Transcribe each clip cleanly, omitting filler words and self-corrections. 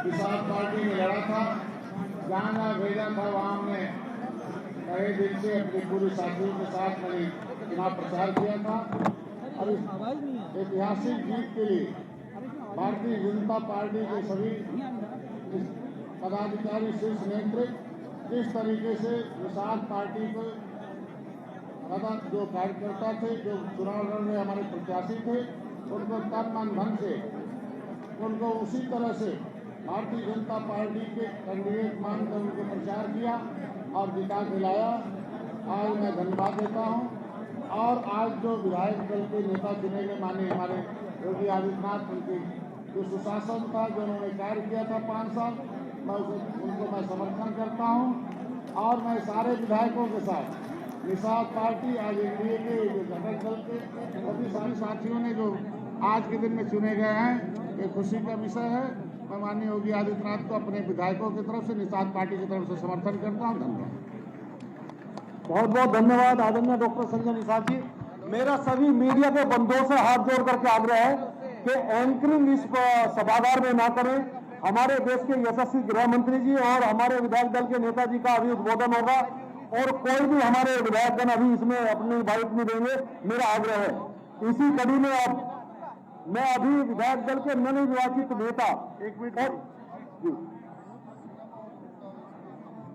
Nishad party में लड़ा था, जहाँ जहाँ भेजा था वहाँ हमने कई दिन से अपने पूरे साथियों के साथ मैंने चुनाव प्रचार किया था। और इस ऐतिहासिक जीत के लिए भारतीय जनता पार्टी के सभी पदाधिकारी, शीर्ष नेतृत्व जिस तरीके से निषाद पार्टी को जो कार्यकर्ता थे, जो चुनाव लड़ रहे हमारे प्रत्याशी थे, उनको तन मन धन से उनको उसी तरह से भारतीय जनता पार्टी के कैंडिडेट मानकर उनको प्रचार किया और जिता के लाया। आज मैं धन्यवाद देता हूं। और आज जो विधायक दल के नेता चुने गए माननीय हमारे योगी आदित्यनाथ, उनके जो सुशासन था, जो उन्होंने कार्य किया था 5 साल, उनको मैं समर्थन करता हूं। और मैं सारे विधायकों के साथ निषाद पार्टी, आज एनडीए के जो घटक दल के सभी सारे साथियों ने जो आज के दिन में चुने गए हैं, ये खुशी का विषय है। मैं माननीय योगी आदित्यनाथ को अपने विधायकों की तरफ से, निषाद पार्टी की तरफ से समर्थन करता हूँ। धन्यवाद। बहुत बहुत धन्यवाद आदरणीय डॉक्टर संजय निषाद जी। मेरा सभी मीडिया के बंधुओं से हाथ जोड़ करके आग्रह है कि एंकरिंग इस सभागार में ना करें। हमारे देश के यशस्वी गृह मंत्री जी और हमारे विधायक दल के नेताजी का अभी उद्बोधन होगा और कोई भी हमारे विधायकगण अभी इसमें अपनी बाइट नहीं देंगे, मेरा आग्रह है। इसी कड़ी में अब मैं अभी विधायक दल के नवनिर्वाचित नेता, एक मिनट,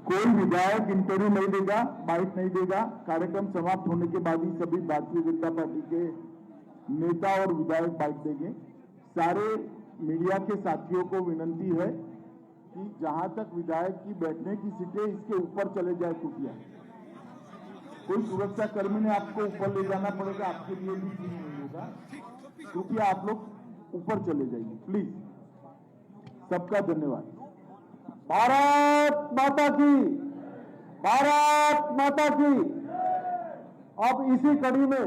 कोई विधायक इंटरव्यू नहीं देगा, बाइट नहीं देगा। कार्यक्रम समाप्त होने के बाद ही सभी भारतीय जनता पार्टी के नेता और विधायक बाइट देंगे। सारे मीडिया के साथियों को विनंती है कि जहां तक विधायक की बैठने की सीटें, इसके ऊपर चले जाए कुटिया। कोई सुरक्षा कर्मी ने आपको ऊपर ले जाना पड़ेगा, आपके लिए भी ठीक नहीं होगा। क्योंकि आप लोग ऊपर चले जाइए प्लीज। सबका धन्यवाद। भारत माता की, भारत माता की। अब इसी कड़ी में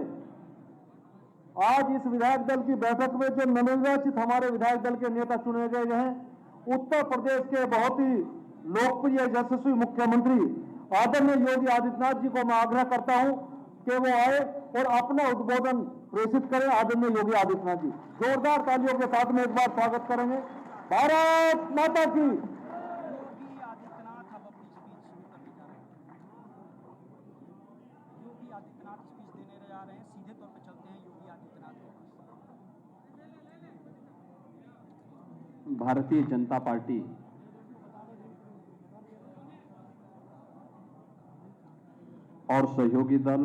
आज इस विधायक दल की बैठक में जो नवनिर्वाचित हमारे विधायक दल के नेता चुने गए हैं, उत्तर प्रदेश के बहुत ही लोकप्रिय यशस्वी मुख्यमंत्री आदरणीय योगी आदित्यनाथ जी को मैं आग्रह करता हूं कि वो आए और अपना उद्बोधन प्रेषित करें। आदरणीय योगी आदित्यनाथ जी, जोरदार तालियों के साथ में एक बार स्वागत करेंगे। भारत माता की। आदित्यनाथ स्पीच देने जा रहे हैं, सीधे तौर पे चलते हैं योगी आदित्यनाथ के पास। भारतीय जनता पार्टी और सहयोगी दल,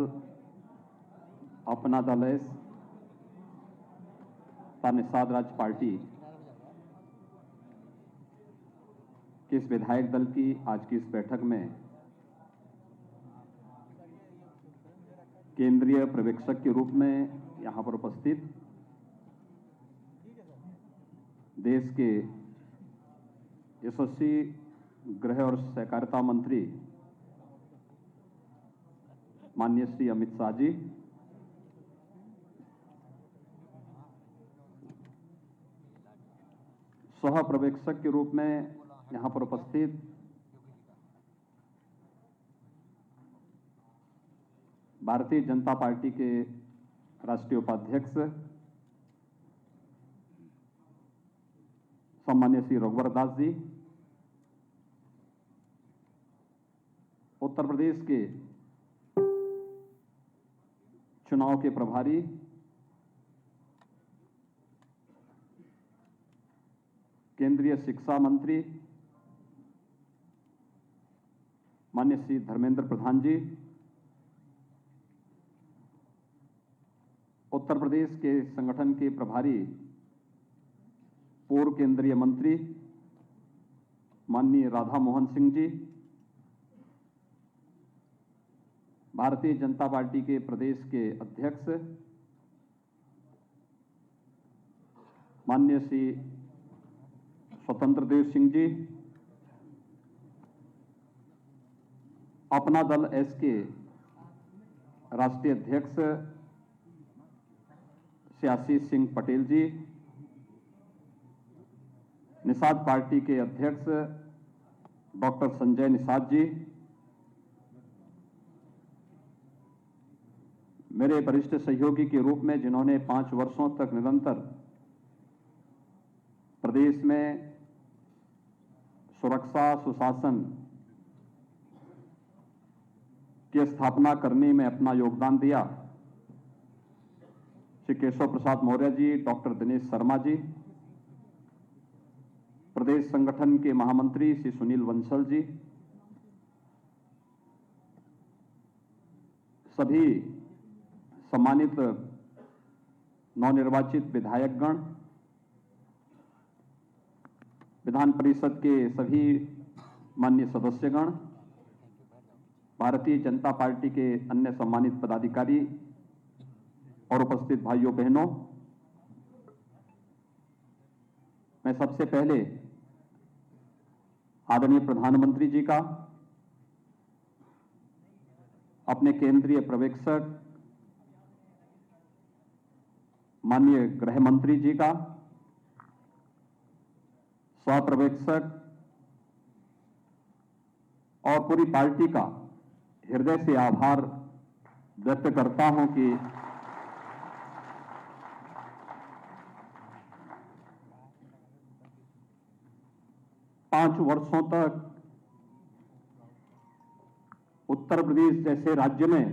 अपना दल है निषाद राज पार्टी के इस विधायक दल की आज की इस बैठक में केंद्रीय पर्यवेक्षक के रूप में यहां पर उपस्थित देश के यशस्वी गृह और सहकारिता मंत्री माननीय श्री अमित शाह जी, सह पर्यवेक्षक के रूप में यहां पर उपस्थित भारतीय जनता पार्टी के राष्ट्रीय उपाध्यक्ष सम्मान्य श्री रघुवर दास जी, उत्तर प्रदेश के चुनाव के प्रभारी केंद्रीय शिक्षा मंत्री माननीय श्री धर्मेंद्र प्रधान जी, उत्तर प्रदेश के संगठन के प्रभारी पूर्व केंद्रीय मंत्री माननीय राधा मोहन सिंह जी, भारतीय जनता पार्टी के प्रदेश के अध्यक्ष माननीय श्री स्वतंत्र देव सिंह जी, अपना दल एस के राष्ट्रीय अध्यक्ष श्री आशीष सिंह पटेल जी, निषाद पार्टी के अध्यक्ष डॉक्टर संजय निषाद जी, मेरे वरिष्ठ सहयोगी के रूप में जिन्होंने 5 वर्षों तक निरंतर प्रदेश में सुरक्षा सुशासन की स्थापना करने में अपना योगदान दिया, श्री केशव प्रसाद मौर्य जी, डॉक्टर दिनेश शर्मा जी, प्रदेश संगठन के महामंत्री श्री सुनील बंसल जी, सभी सम्मानित नवनिर्वाचित विधायकगण, विधान परिषद के सभी माननीय सदस्यगण, भारतीय जनता पार्टी के अन्य सम्मानित पदाधिकारी और उपस्थित भाइयों बहनों, मैं सबसे पहले आदरणीय प्रधानमंत्री जी का, अपने केंद्रीय पर्यवेक्षक माननीय गृह मंत्री जी का, सहपर्यवेक्षक और पूरी पार्टी का हृदय से आभार व्यक्त करता हूं कि पांच वर्षों तक उत्तर प्रदेश जैसे राज्य में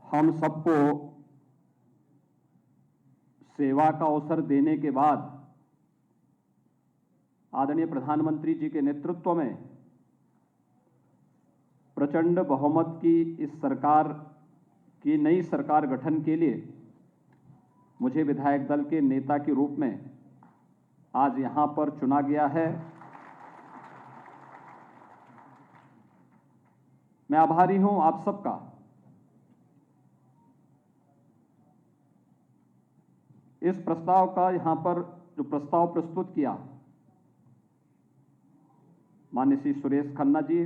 हम सबको सेवा का अवसर देने के बाद आदरणीय प्रधानमंत्री जी के नेतृत्व में प्रचंड बहुमत की इस सरकार की नई सरकार गठन के लिए मुझे विधायक दल के नेता के रूप में आज यहां पर चुना गया है। मैं आभारी हूं आप सबका। इस प्रस्ताव का यहां पर जो प्रस्ताव प्रस्तुत किया माननीय श्री सुरेश खन्ना जी,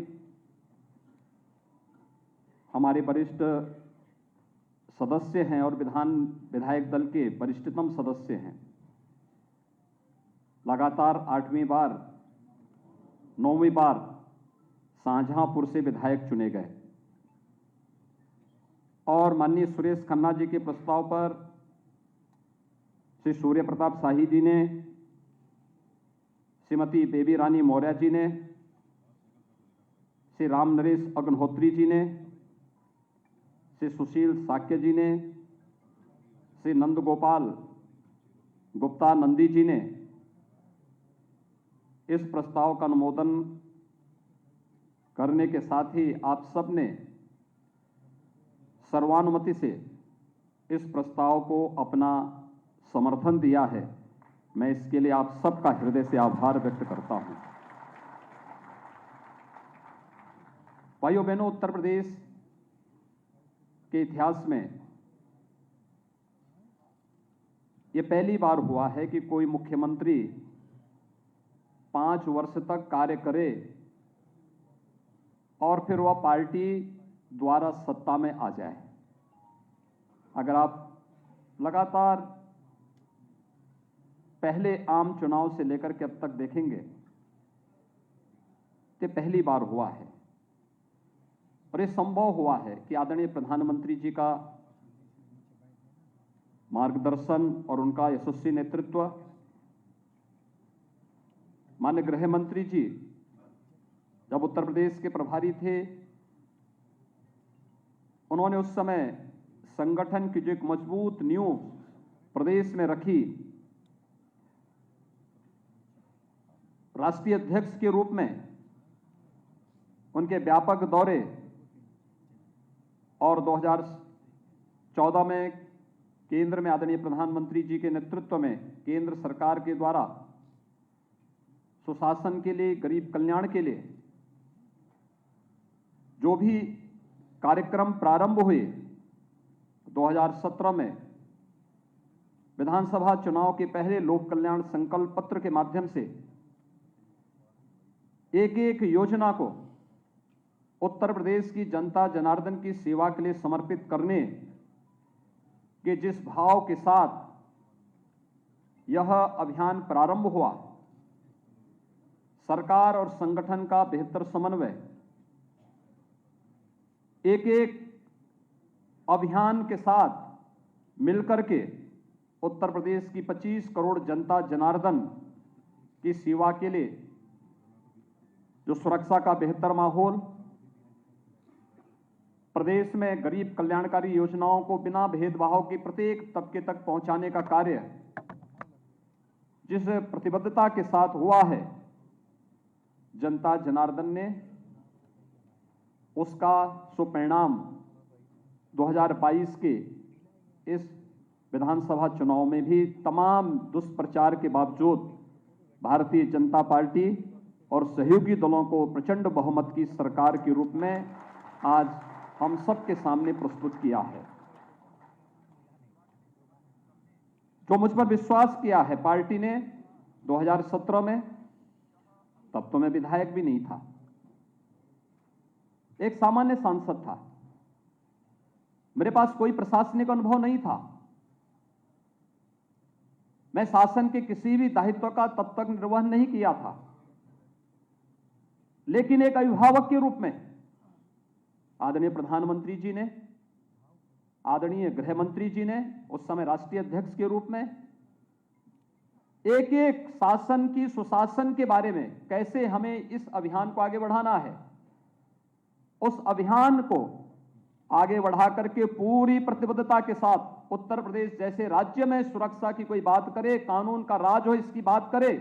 हमारे वरिष्ठ सदस्य हैं और विधायक दल के वरिष्ठतम सदस्य हैं, लगातार 8वीं बार 9वीं बार शाहजहांपुर से विधायक चुने गए और माननीय सुरेश खन्ना जी के प्रस्ताव पर श्री सूर्य प्रताप शाही जी ने, श्रीमती बेबी रानी मौर्य जी ने, श्री राम नरेश अग्निहोत्री जी ने, श्री सुशील साक्य जी ने, श्री नंद गोपाल गुप्ता नंदी जी ने इस प्रस्ताव का अनुमोदन करने के साथ ही आप सब ने सर्वानुमति से इस प्रस्ताव को अपना समर्थन दिया है। मैं इसके लिए आप सबका हृदय से आभार व्यक्त करता हूं। भाइयों बहनों, उत्तर प्रदेश के इतिहास में यह पहली बार हुआ है कि कोई मुख्यमंत्री 5 वर्ष तक कार्य करे और फिर वह पार्टी द्वारा सत्ता में आ जाए। अगर आप लगातार पहले आम चुनाव से लेकर के अब तक देखेंगे तो पहली बार हुआ है और यह संभव हुआ है कि आदरणीय प्रधानमंत्री जी का मार्गदर्शन और उनका यशस्वी नेतृत्व, माननीय गृह मंत्री जी जब उत्तर प्रदेश के प्रभारी थे, उन्होंने उस समय संगठन की जो एक मजबूत नींव प्रदेश में रखी, राष्ट्रीय अध्यक्ष के रूप में उनके व्यापक दौरे और 2014 में केंद्र में आदरणीय प्रधानमंत्री जी के नेतृत्व में केंद्र सरकार के द्वारा सुशासन के लिए, गरीब कल्याण के लिए जो भी कार्यक्रम प्रारंभ हुए, 2017 में विधानसभा चुनाव के पहले लोक कल्याण संकल्प पत्र के माध्यम से एक एक योजना को उत्तर प्रदेश की जनता जनार्दन की सेवा के लिए समर्पित करने के जिस भाव के साथ यह अभियान प्रारंभ हुआ, सरकार और संगठन का बेहतर समन्वय, एक एक अभियान के साथ मिलकर के उत्तर प्रदेश की 25 करोड़ जनता जनार्दन की सेवा के लिए जो सुरक्षा का बेहतर माहौल, प्रदेश में गरीब कल्याणकारी योजनाओं को बिना भेदभाव के प्रत्येक तबके तक पहुंचाने का कार्य जिस प्रतिबद्धता के साथ हुआ है, जनता जनार्दन ने उसका सुपरिणाम 2022 के इस विधानसभा चुनाव में भी तमाम दुष्प्रचार के बावजूद भारतीय जनता पार्टी और सहयोगी दलों को प्रचंड बहुमत की सरकार के रूप में आज हम सबके सामने प्रस्तुत किया है। जो मुझ पर विश्वास किया है पार्टी ने 2017 में, तब तो मैं विधायक भी नहीं था, एक सामान्य सांसद था, मेरे पास कोई प्रशासनिक अनुभव नहीं था, मैं शासन के किसी भी दायित्व का तब तक निर्वहन नहीं किया था, लेकिन एक अभिभावक के रूप में आदरणीय प्रधानमंत्री जी ने, आदरणीय गृह मंत्री जी ने, उस समय राष्ट्रीय अध्यक्ष के रूप में एक एक शासन की सुशासन के बारे में कैसे हमें इस अभियान को आगे बढ़ाना है, उस अभियान को आगे बढ़ा करके पूरी प्रतिबद्धता के साथ उत्तर प्रदेश जैसे राज्य में सुरक्षा की कोई बात करे, कानून का राज हो इसकी बात करे,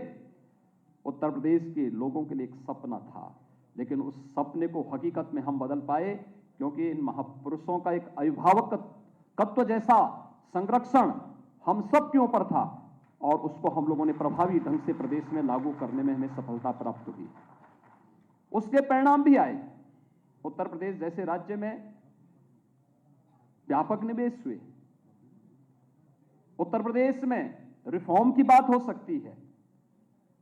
उत्तर प्रदेश के लोगों के लिए एक सपना था। लेकिन उस सपने को हकीकत में हम बदल पाए क्योंकि इन महापुरुषों का एक अभिभावकत्व जैसा संरक्षण हम सब के ऊपर था और उसको हम लोगों ने प्रभावी ढंग से प्रदेश में लागू करने में हमें सफलता प्राप्त हुई। उसके परिणाम भी आए। उत्तर प्रदेश जैसे राज्य में व्यापक निवेश हुए। उत्तर प्रदेश में रिफॉर्म की बात हो सकती है,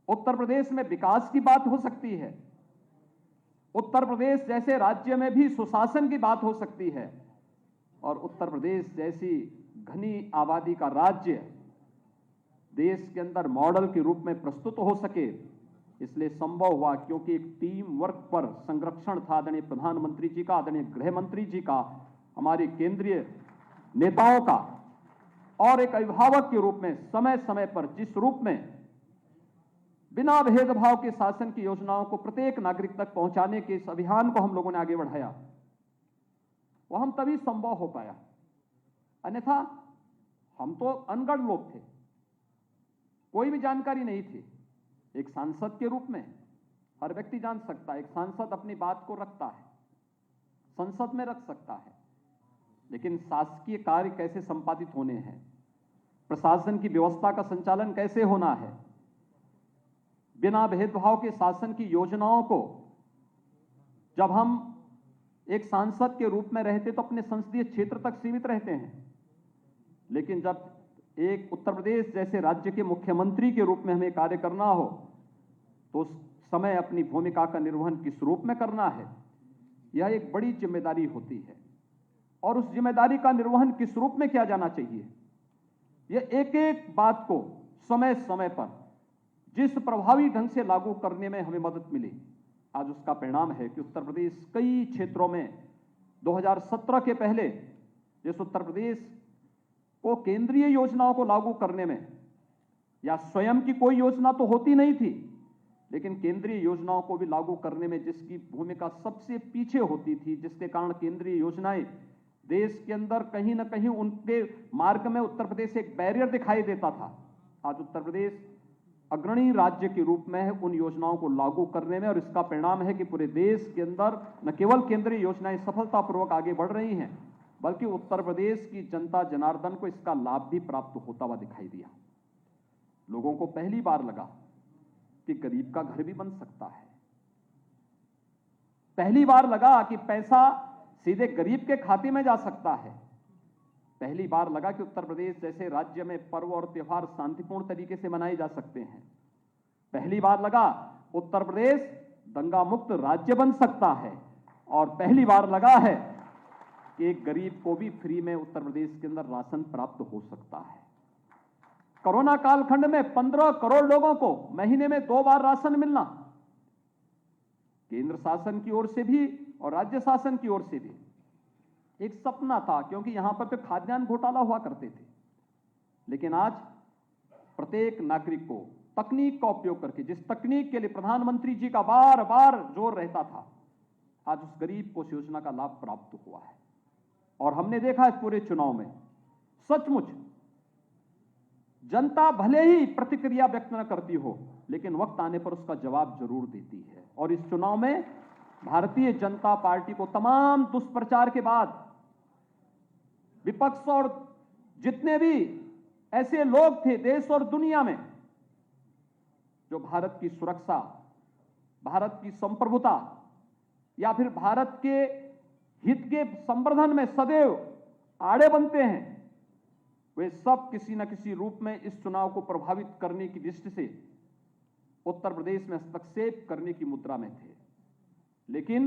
उत्तर प्रदेश में विकास की बात हो सकती है, उत्तर प्रदेश जैसे राज्य में भी सुशासन की बात हो सकती है और उत्तर प्रदेश जैसी घनी आबादी का राज्य देश के अंदर मॉडल के रूप में प्रस्तुत हो सके, इसलिए संभव हुआ क्योंकि एक टीम वर्क पर संरक्षण था आदरणीय प्रधानमंत्री जी का, आदरणीय गृह मंत्री जी का, हमारे केंद्रीय नेताओं का और एक अभिभावक के रूप में समय समय पर जिस रूप में बिना भेदभाव के शासन की योजनाओं को प्रत्येक नागरिक तक पहुंचाने के इस अभियान को हम लोगों ने आगे बढ़ाया, वो हम तभी संभव हो पाया। अन्यथा हम तो अनगढ़ लोग थे, कोई भी जानकारी नहीं थी। एक सांसद के रूप में हर व्यक्ति जान सकता है, एक सांसद अपनी बात को रखता है, संसद में रख सकता है, लेकिन शासकीय कार्य कैसे संपादित होने हैं, प्रशासन की व्यवस्था का संचालन कैसे होना है, बिना भेदभाव के शासन की योजनाओं को जब हम एक सांसद के रूप में रहते तो अपने संसदीय क्षेत्र तक सीमित रहते हैं, लेकिन जब एक उत्तर प्रदेश जैसे राज्य के मुख्यमंत्री के रूप में हमें कार्य करना हो तो उस समय अपनी भूमिका का निर्वहन किस रूप में करना है, यह एक बड़ी जिम्मेदारी होती है और उस जिम्मेदारी का निर्वहन किस रूप में किया जाना चाहिए, यह एक एक बात को समय समय पर जिस प्रभावी ढंग से लागू करने में हमें मदद मिली, आज उसका परिणाम है कि उत्तर प्रदेश कई क्षेत्रों में 2017 के पहले जिस उत्तर प्रदेश को केंद्रीय योजनाओं को लागू करने में या स्वयं की कोई योजना तो होती नहीं थी, लेकिन केंद्रीय योजनाओं को भी लागू करने में जिसकी भूमिका सबसे पीछे होती थी, जिसके कारण केंद्रीय योजनाएं देश के अंदर कहीं ना कहीं उनके मार्ग में उत्तर प्रदेश एक बैरियर दिखाई देता था। आज उत्तर प्रदेश अग्रणी राज्य के रूप में है उन योजनाओं को लागू करने में और इसका परिणाम है कि पूरे देश के अंदर न केवल केंद्रीय योजनाएं सफलतापूर्वक आगे बढ़ रही हैं, बल्कि उत्तर प्रदेश की जनता जनार्दन को इसका लाभ भी प्राप्त होता हुआ दिखाई दिया। लोगों को पहली बार लगा कि गरीब का घर भी बन सकता है, पहली बार लगा कि पैसा सीधे गरीब के खाते में जा सकता है, पहली बार लगा कि उत्तर प्रदेश जैसे राज्य में पर्व और त्योहार शांतिपूर्ण तरीके से मनाए जा सकते हैं, पहली बार लगा उत्तर प्रदेश दंगा मुक्त राज्य बन सकता है और पहली बार लगा है कि एक गरीब को भी फ्री में उत्तर प्रदेश के अंदर राशन प्राप्त हो सकता है। कोरोना कालखंड में 15 करोड़ लोगों को महीने में 2 बार राशन मिलना, केंद्र शासन की ओर से भी और राज्य शासन की ओर से भी एक सपना था, क्योंकि यहां पर तो खाद्यान्न घोटाला हुआ करते थे, लेकिन आज प्रत्येक नागरिक को तकनीक का उपयोग करके, जिस तकनीक के लिए प्रधानमंत्री जी का बार बार जोर रहता था, आज उस गरीब को इस योजना का लाभ प्राप्त हुआ है। और हमने देखा इस पूरे चुनाव में सचमुच जनता भले ही प्रतिक्रिया व्यक्त न करती हो, लेकिन वक्त आने पर उसका जवाब जरूर देती है। और इस चुनाव में भारतीय जनता पार्टी को तमाम दुष्प्रचार के बाद विपक्ष और जितने भी ऐसे लोग थे देश और दुनिया में जो भारत की सुरक्षा, भारत की संप्रभुता या फिर भारत के हित के संवर्धन में सदैव आड़े बनते हैं, वे सब किसी न किसी रूप में इस चुनाव को प्रभावित करने की दृष्टि से उत्तर प्रदेश में हस्तक्षेप करने की मुद्रा में थे। लेकिन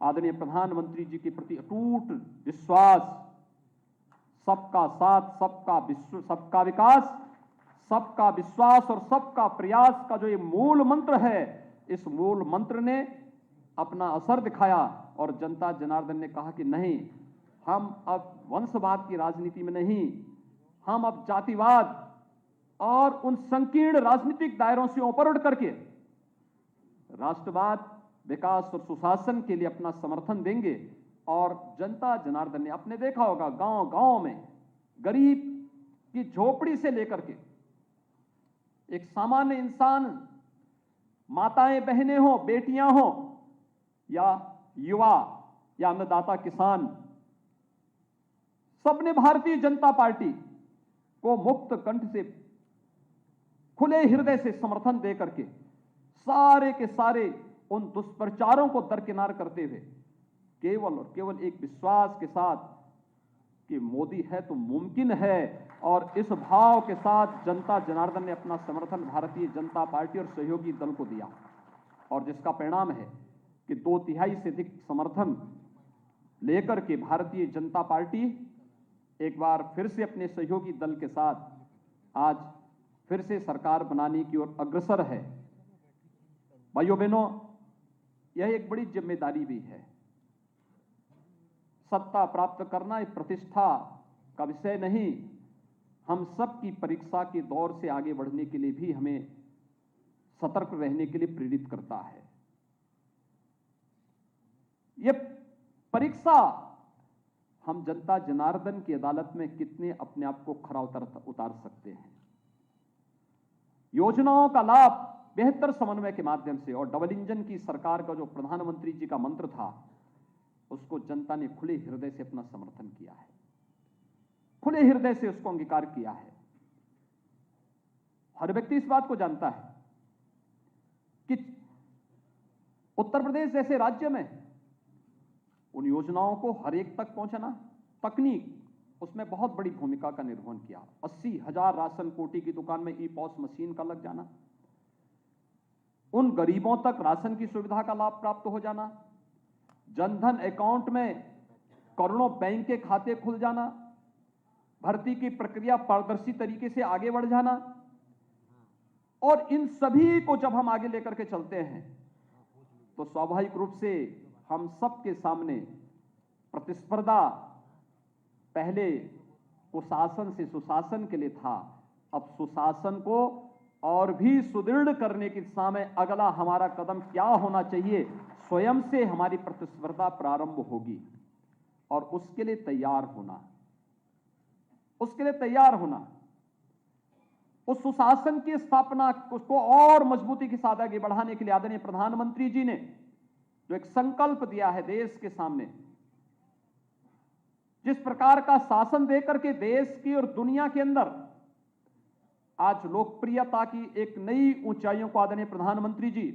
आदरणीय प्रधानमंत्री जी के प्रति अटूट विश्वास, सबका साथ, सबका विकास, सबका विश्वास और सबका प्रयास का जो ये मूल मंत्र है, इस मूल मंत्र ने अपना असर दिखाया और जनता जनार्दन ने कहा कि नहीं, हम अब वंशवाद की राजनीति में नहीं, हम अब जातिवाद और उन संकीर्ण राजनीतिक दायरों से ऊपर उठ करके राष्ट्रवाद, विकास और सुशासन के लिए अपना समर्थन देंगे। और जनता जनार्दन ने आपने देखा होगा गांव गांव में गरीब की झोपड़ी से लेकर के एक सामान्य इंसान, माताएं बहनें हो, बेटियां हो या युवा या अन्नदाता किसान, सबने भारतीय जनता पार्टी को मुक्त कंठ से, खुले हृदय से समर्थन देकर के सारे के सारे उन दुष्प्रचारों को दरकिनार करते हुए केवल और केवल एक विश्वास के साथ कि मोदी है तो मुमकिन है, और इस भाव के साथ जनता जनार्दन ने अपना समर्थन भारतीय जनता पार्टी और सहयोगी दल को दिया। और जिसका परिणाम है कि 2/3 से अधिक समर्थन लेकर के भारतीय जनता पार्टी एक बार फिर से अपने सहयोगी दल के साथ आज फिर से सरकार बनाने की ओर अग्रसर है। भाइयों बहनों, यह एक बड़ी जिम्मेदारी भी है। सत्ता प्राप्त करना एक प्रतिष्ठा का विषय नहीं, हम सब की परीक्षा के दौर से आगे बढ़ने के लिए भी हमें सतर्क रहने के लिए प्रेरित करता है। यह परीक्षा हम जनता जनार्दन की अदालत में कितने अपने आप को खरा उतार सकते हैं। योजनाओं का लाभ बेहतर समन्वय के माध्यम से और डबल इंजन की सरकार का जो प्रधानमंत्री जी का मंत्र था, उसको जनता ने खुले हृदय से अपना समर्थन किया है, खुले हृदय से उसको अंगीकार किया है। हर व्यक्ति इस बात को जानता है कि उत्तर प्रदेश जैसे राज्य में उन योजनाओं को हर एक तक पहुंचाना, तकनीक उसमें बहुत बड़ी भूमिका का निर्वहन किया। 80,000 राशन कोटी की दुकान में ई-पॉस मशीन का लग जाना, उन गरीबों तक राशन की सुविधा का लाभ प्राप्त हो जाना, जनधन अकाउंट में करोड़ों बैंक के खाते खुल जाना, भर्ती की प्रक्रिया पारदर्शी तरीके से आगे बढ़ जाना। और इन सभी को जब हम आगे लेकर के चलते हैं तो स्वाभाविक रूप से हम सबके सामने प्रतिस्पर्धा पहले कुशासन से सुशासन के लिए था, अब सुशासन को और भी सुदृढ़ करने की दिशा में अगला हमारा कदम क्या होना चाहिए, स्वयं से हमारी प्रतिस्पर्धा प्रारंभ होगी। और उसके लिए तैयार होना, उसके लिए तैयार होना, उस सुशासन की स्थापना उसको और मजबूती के साथ आगे बढ़ाने के लिए आदरणीय प्रधानमंत्री जी ने जो एक संकल्प दिया है देश के सामने, जिस प्रकार का शासन देकर के देश की और दुनिया के अंदर आज लोकप्रियता की एक नई ऊंचाइयों को आदरणीय प्रधानमंत्री जी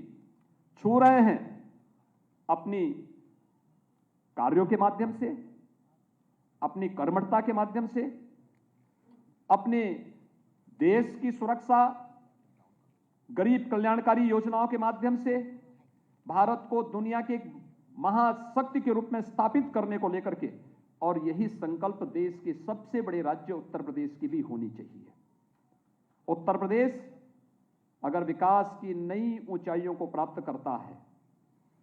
छू रहे हैं, अपनी कार्यों के माध्यम से, अपनी कर्मठता के माध्यम से, अपने देश की सुरक्षा, गरीब कल्याणकारी योजनाओं के माध्यम से भारत को दुनिया के एक महाशक्ति के रूप में स्थापित करने को लेकर के। और यही संकल्प देश के सबसे बड़े राज्य उत्तर प्रदेश की भी होनी चाहिए। उत्तर प्रदेश अगर विकास की नई ऊंचाइयों को प्राप्त करता है,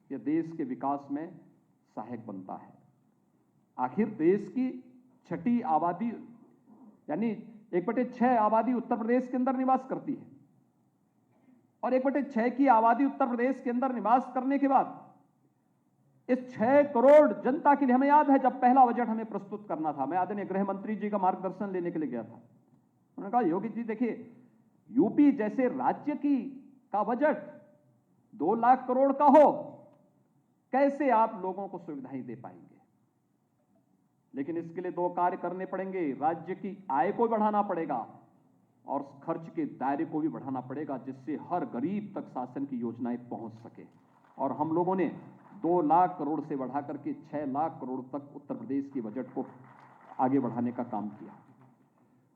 यह देश के विकास में सहायक बनता है। आखिर देश की 6ठी आबादी यानी 1/6 आबादी उत्तर प्रदेश के अंदर निवास करती है। और 1/6 की आबादी उत्तर प्रदेश के अंदर निवास करने के बाद इस 6 करोड़ जनता के लिए, हमें याद है जब पहला बजट हमें प्रस्तुत करना था, मैं आदरणीय गृह मंत्री जी का मार्गदर्शन लेने के लिए गया था। उन्होंने कहा योगी जी देखिए, यूपी जैसे राज्य का बजट 2 लाख करोड़ का हो, कैसे आप लोगों को सुविधाएं दे पाएंगे? लेकिन इसके लिए 2 कार्य करने पड़ेंगे। राज्य की आय को बढ़ाना पड़ेगा और खर्च के दायरे को भी बढ़ाना पड़ेगा, जिससे हर गरीब तक शासन की योजनाएं पहुंच सके। और हम लोगों ने 2 लाख करोड़ से बढ़ा करके 6 लाख करोड़ तक उत्तर प्रदेश के बजट को आगे बढ़ाने का काम किया।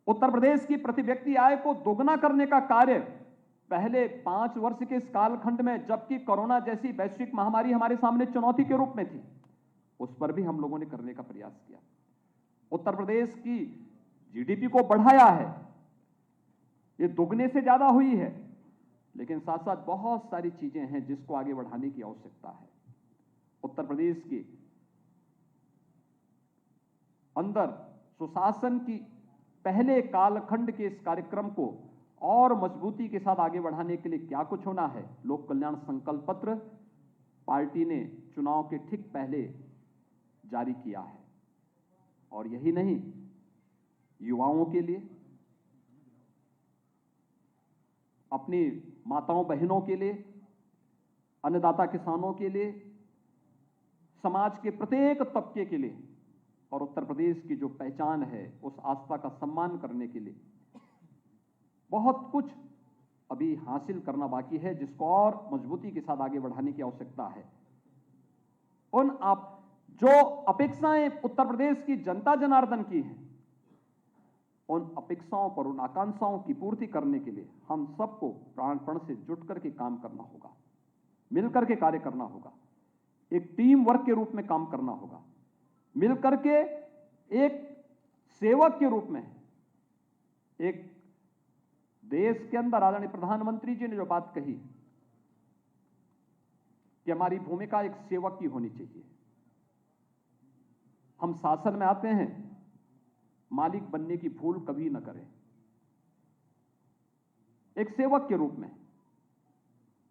उत्तर प्रदेश की प्रति व्यक्ति आय को दोगुना करने का कार्य पहले 5 वर्ष के इस कालखंड में, जबकि कोरोना जैसी वैश्विक महामारी हमारे सामने चुनौती के रूप में थी, उस पर भी हम लोगों ने करने का प्रयास किया। उत्तर प्रदेश की जीडीपी को बढ़ाया है, ये दोगुने से ज्यादा हुई है, लेकिन साथ साथ बहुत सारी चीजें हैं जिसको आगे बढ़ाने की आवश्यकता है। उत्तर प्रदेश के अंदर सुशासन की पहले कालखंड के इस कार्यक्रम को और मजबूती के साथ आगे बढ़ाने के लिए क्या कुछ होना है, लोक कल्याण संकल्प पत्र पार्टी ने चुनाव के ठीक पहले जारी किया है। और यही नहीं, युवाओं के लिए, अपनी माताओं बहनों के लिए, अन्नदाता किसानों के लिए, समाज के प्रत्येक तबके के लिए और उत्तर प्रदेश की जो पहचान है उस आस्था का सम्मान करने के लिए बहुत कुछ अभी हासिल करना बाकी है, जिसको और मजबूती के साथ आगे बढ़ाने की आवश्यकता है। जो अपेक्षाएं उत्तर प्रदेश की जनता जनार्दन की हैं, उन अपेक्षाओं पर, उन आकांक्षाओं की पूर्ति करने के लिए हम सबको प्राणपण से जुट करके काम करना होगा, मिलकर के कार्य करना होगा, एक टीम वर्क के रूप में काम करना होगा, मिलकर के एक सेवक के रूप में। एक देश के अंदर आदरणीय प्रधानमंत्री जी ने जो बात कही कि हमारी भूमिका एक सेवक की होनी चाहिए। हम शासन में आते हैं, मालिक बनने की भूल कभी न करें। एक सेवक के रूप में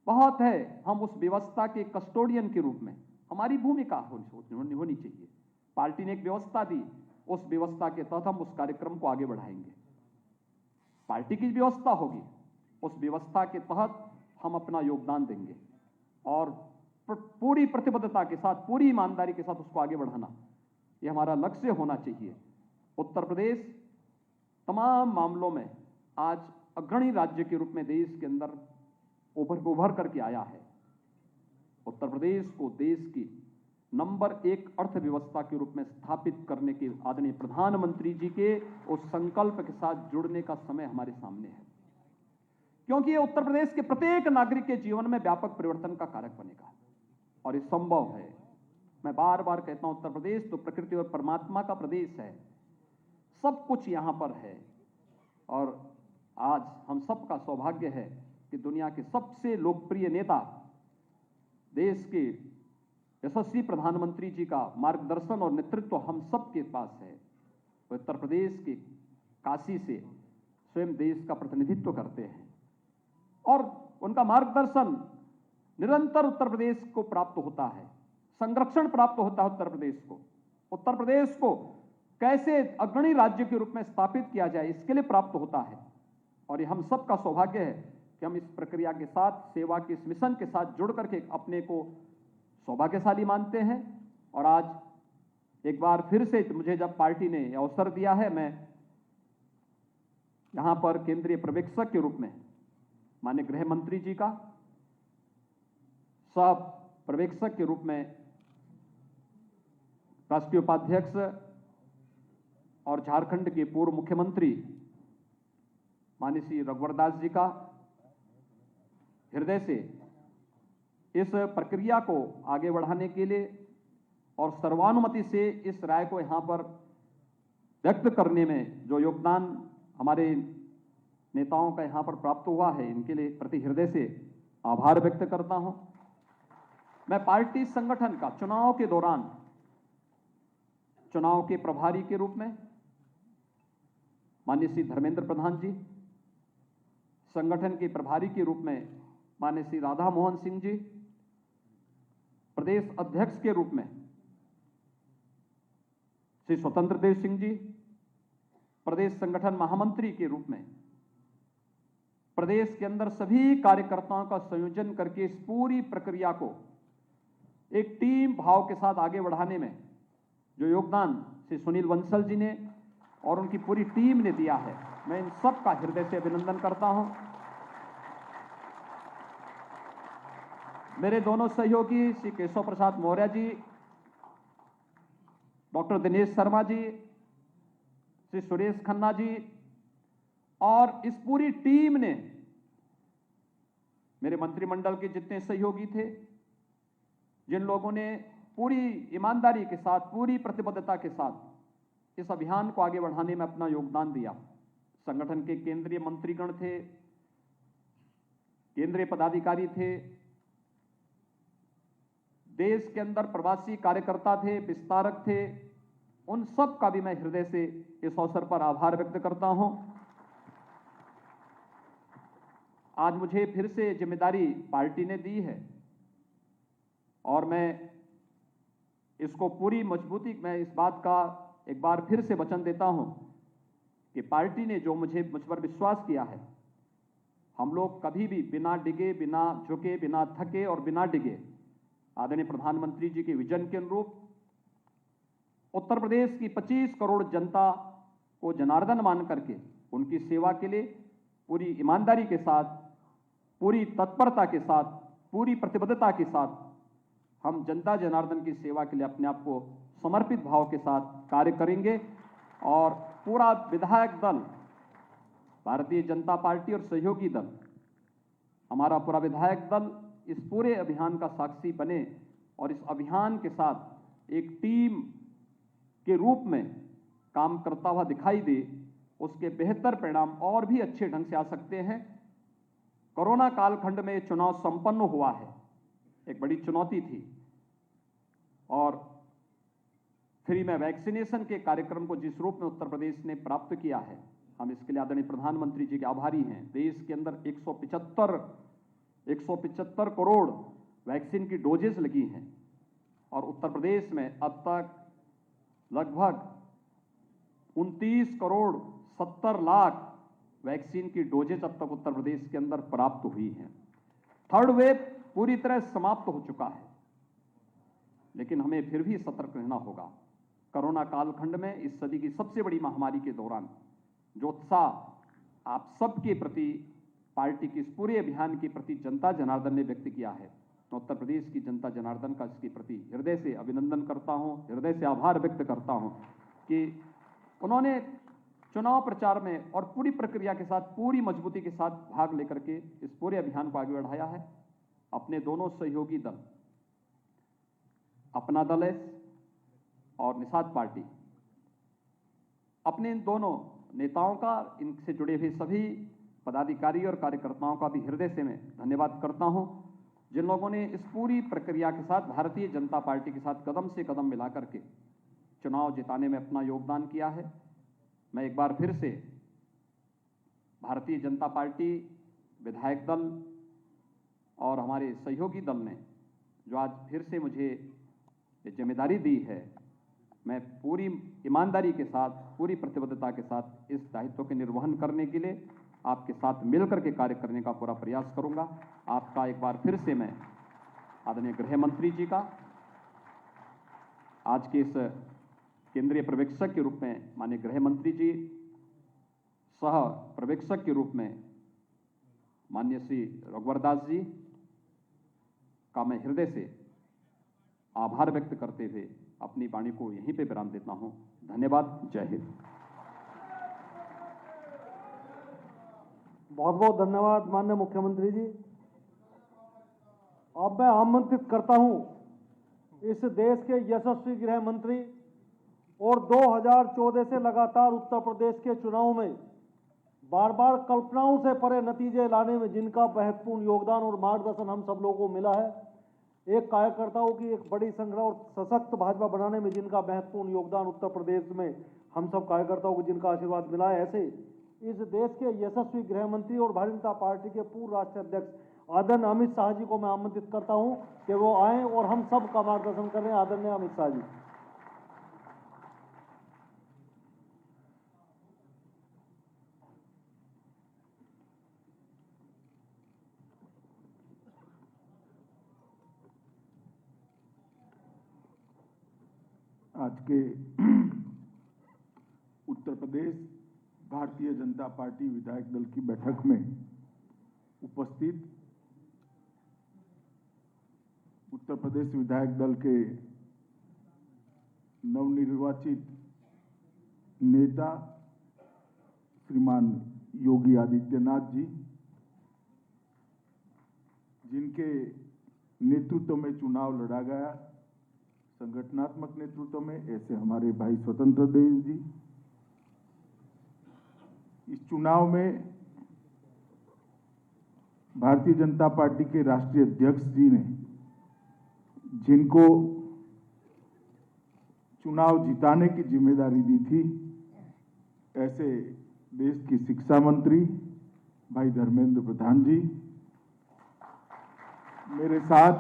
बहुत है, हम उस व्यवस्था के कस्टोडियन के रूप में हमारी भूमिका होनी चाहिए। पार्टी ने एक व्यवस्था दी, उस व्यवस्था के तहत हम उस कार्यक्रम को आगे बढ़ाएंगे। पार्टी की व्यवस्था होगी, उस व्यवस्था के तहत हम अपना योगदान देंगे और पूरी प्रतिबद्धता के साथ, पूरी ईमानदारी के साथ उसको आगे बढ़ाना, ये हमारा लक्ष्य होना चाहिए। उत्तर प्रदेश तमाम मामलों में आज अग्रणी राज्य के रूप में देश के अंदर उभर करके आया है। उत्तर प्रदेश को देश की नंबर 1 अर्थव्यवस्था के रूप में स्थापित करने के आदरणीय प्रधानमंत्री जी के उस संकल्प के साथ जुड़ने का समय हमारे सामने है, क्योंकि ये उत्तर प्रदेश के प्रत्येक नागरिक के जीवन में व्यापक परिवर्तन का कारक बनेगा और ये संभव है। मैं बार बार कहता हूं, उत्तर प्रदेश तो प्रकृति और परमात्मा का प्रदेश है, सब कुछ यहां पर है। और आज हम सबका सौभाग्य है कि दुनिया के सबसे लोकप्रिय नेता, देश के यशस्वी प्रधानमंत्री जी का मार्गदर्शन और नेतृत्व हम सबके पास है। वो उत्तर प्रदेश के काशी से स्वयं देश का प्रतिनिधित्व करते हैं और उनका मार्गदर्शन निरंतर उत्तर प्रदेश को प्राप्त होता है, संरक्षण प्राप्त होता है। उत्तर प्रदेश को कैसे अग्रणी राज्य के रूप में स्थापित किया जाए, इसके लिए प्राप्त होता है। और ये हम सबका सौभाग्य है कि हम इस प्रक्रिया के साथ, सेवा के इस मिशन के साथ जुड़ करके अपने को सौभाग्यशाली मानते हैं। और आज एक बार फिर से मुझे जब पार्टी ने अवसर दिया है, मैं यहां पर केंद्रीय पर्यवेक्षक के रूप में माननीय गृह मंत्री जी का, सह पर्यवेक्षक के रूप में राष्ट्रीय उपाध्यक्ष और झारखंड के पूर्व मुख्यमंत्री माननीय श्री रघुवर दास जी का हृदय से इस प्रक्रिया को आगे बढ़ाने के लिए और सर्वानुमति से इस राय को यहां पर व्यक्त करने में जो योगदान हमारे नेताओं का यहां पर प्राप्त हुआ है, इनके लिए प्रति हृदय से आभार व्यक्त करता हूं। मैं पार्टी संगठन का चुनाव के दौरान चुनाव के प्रभारी के रूप में माननीय श्री धर्मेंद्र प्रधान जी, संगठन के प्रभारी के रूप में माननीय श्री राधा मोहन सिंह जी, प्रदेश अध्यक्ष के रूप में श्री स्वतंत्र देव सिंह जी, प्रदेश संगठन महामंत्री के रूप में प्रदेश के अंदर सभी कार्यकर्ताओं का संयोजन करके इस पूरी प्रक्रिया को एक टीम भाव के साथ आगे बढ़ाने में जो योगदान श्री सुनील बंसल जी ने और उनकी पूरी टीम ने दिया है, मैं इन सब का हृदय से अभिनंदन करता हूं। मेरे दोनों सहयोगी श्री केशव प्रसाद मौर्य जी, डॉक्टर दिनेश शर्मा जी, श्री सुरेश खन्ना जी और इस पूरी टीम ने, मेरे मंत्रिमंडल के जितने सहयोगी थे, जिन लोगों ने पूरी ईमानदारी के साथ, पूरी प्रतिबद्धता के साथ इस अभियान को आगे बढ़ाने में अपना योगदान दिया। संगठन के केंद्रीय मंत्रीगण थे, केंद्रीय पदाधिकारी थे, देश के अंदर प्रवासी कार्यकर्ता थे, विस्तारक थे, उन सब का भी मैं हृदय से इस अवसर पर आभार व्यक्त करता हूं। आज मुझे फिर से जिम्मेदारी पार्टी ने दी है और मैं इसको पूरी मजबूती, मैं इस बात का एक बार फिर से वचन देता हूं कि पार्टी ने जो मुझ पर विश्वास किया है, हम लोग कभी भी बिना डिगे, बिना झुके, बिना थके और बिना डिगे आदरणीय प्रधानमंत्री जी के विजन के अनुरूप उत्तर प्रदेश की 25 करोड़ जनता को जनार्दन मान करके उनकी सेवा के लिए पूरी ईमानदारी के साथ, पूरी तत्परता के साथ, पूरी प्रतिबद्धता के साथ हम जनता जनार्दन की सेवा के लिए अपने आप को समर्पित भाव के साथ कार्य करेंगे और पूरा विधायक दल, भारतीय जनता पार्टी और सहयोगी दल, हमारा पूरा विधायक दल इस पूरे अभियान का साक्षी बने और इस अभियान के साथ एक टीम के रूप में काम करता हुआ दिखाई दे, उसके बेहतर परिणाम और भी अच्छे ढंग से आ सकते हैं। कोरोना कालखंड में चुनाव संपन्न हुआ है, एक बड़ी चुनौती थी और फ्री में वैक्सीनेशन के कार्यक्रम को जिस रूप में उत्तर प्रदेश ने प्राप्त किया है, हम इसके लिए आदरणीय प्रधानमंत्री जी के आभारी हैं। देश के अंदर 175 करोड़ वैक्सीन की डोजेस लगी हैं और उत्तर प्रदेश में अब तक लगभग 29 करोड़ 70 लाख वैक्सीन की डोजेज अब तक उत्तर प्रदेश के अंदर प्राप्त हुई हैं। थर्ड वेव पूरी तरह समाप्त हो चुका है, लेकिन हमें फिर भी सतर्क रहना होगा। कोरोना कालखंड में इस सदी की सबसे बड़ी महामारी के दौरान जो उत्साह आप सबके प्रति, पार्टी के इस पूरे अभियान के प्रति जनता जनार्दन ने व्यक्त किया है, मैं उत्तर प्रदेश की जनता जनार्दन का इसके प्रति हृदय से अभिनंदन करता हूं, हृदय से आभार व्यक्त करता हूं कि उन्होंने चुनाव प्रचार में और पूरी प्रक्रिया के साथ, पूरी मजबूती के साथ भाग लेकर के इस पूरे अभियान को आगे बढ़ाया है। अपने दोनों सहयोगी दल, अपना दल है और निषाद पार्टी, अपने इन दोनों नेताओं का, इनसे जुड़े हुए सभी पदाधिकारी और कार्यकर्ताओं का भी हृदय से मैं धन्यवाद करता हूं, जिन लोगों ने इस पूरी प्रक्रिया के साथ भारतीय जनता पार्टी के साथ कदम से कदम मिलाकर के चुनाव जिताने में अपना योगदान किया है। मैं एक बार फिर से भारतीय जनता पार्टी, विधायक दल और हमारे सहयोगी दल ने जो आज फिर से मुझे ये जिम्मेदारी दी है, मैं पूरी ईमानदारी के साथ, पूरी प्रतिबद्धता के साथ इस दायित्व के निर्वहन करने के लिए आपके साथ मिलकर के कार्य करने का पूरा प्रयास करूंगा। आपका एक बार फिर से मैं आदरणीय गृह मंत्री जी का, आज के इस केंद्रीय पर्यवेक्षक के रूप में माननीय गृह मंत्री जी, सह पर्यवेक्षक के रूप में माननीय श्री रघुवर दास जी का मैं हृदय से आभार व्यक्त करते हुए अपनी वाणी को यहीं पे विराम देता हूं। धन्यवाद। जय हिंद। बहुत बहुत धन्यवाद माननीय मुख्यमंत्री जी। अब मैं आमंत्रित करता हूं इस देश के यशस्वी गृह मंत्री और 2014 से लगातार उत्तर प्रदेश के चुनाव में बार बार कल्पनाओं से परे नतीजे लाने में जिनका महत्वपूर्ण योगदान और मार्गदर्शन हम सब लोगों को मिला है, एक कार्यकर्ताओं की एक बड़ी संगठन और सशक्त भाजपा बनाने में जिनका महत्वपूर्ण योगदान उत्तर प्रदेश में हम सब कार्यकर्ताओं को जिनका आशीर्वाद मिला है, ऐसे इस देश के यशस्वी गृह मंत्री और भारतीय जनता पार्टी के पूर्व राष्ट्रीय अध्यक्ष आदरणीय अमित शाह जी को मैं आमंत्रित करता हूं कि वो आएं और हम सब का मार्गदर्शन करें। आदरणीय अमित शाह जी। आज के उत्तर प्रदेश भारतीय जनता पार्टी विधायक दल की बैठक में उपस्थित उत्तर प्रदेश विधायक दल के नवनिर्वाचित नेता श्रीमान योगी आदित्यनाथ जी, जिनके नेतृत्व में चुनाव लड़ा गया, संगठनात्मक नेतृत्व में, ऐसे हमारे भाई स्वतंत्र देव जी। इस चुनाव में भारतीय जनता पार्टी के राष्ट्रीय अध्यक्ष जी ने जिनको चुनाव जिताने की जिम्मेदारी दी थी, ऐसे देश की शिक्षा मंत्री भाई धर्मेंद्र प्रधान जी, मेरे साथ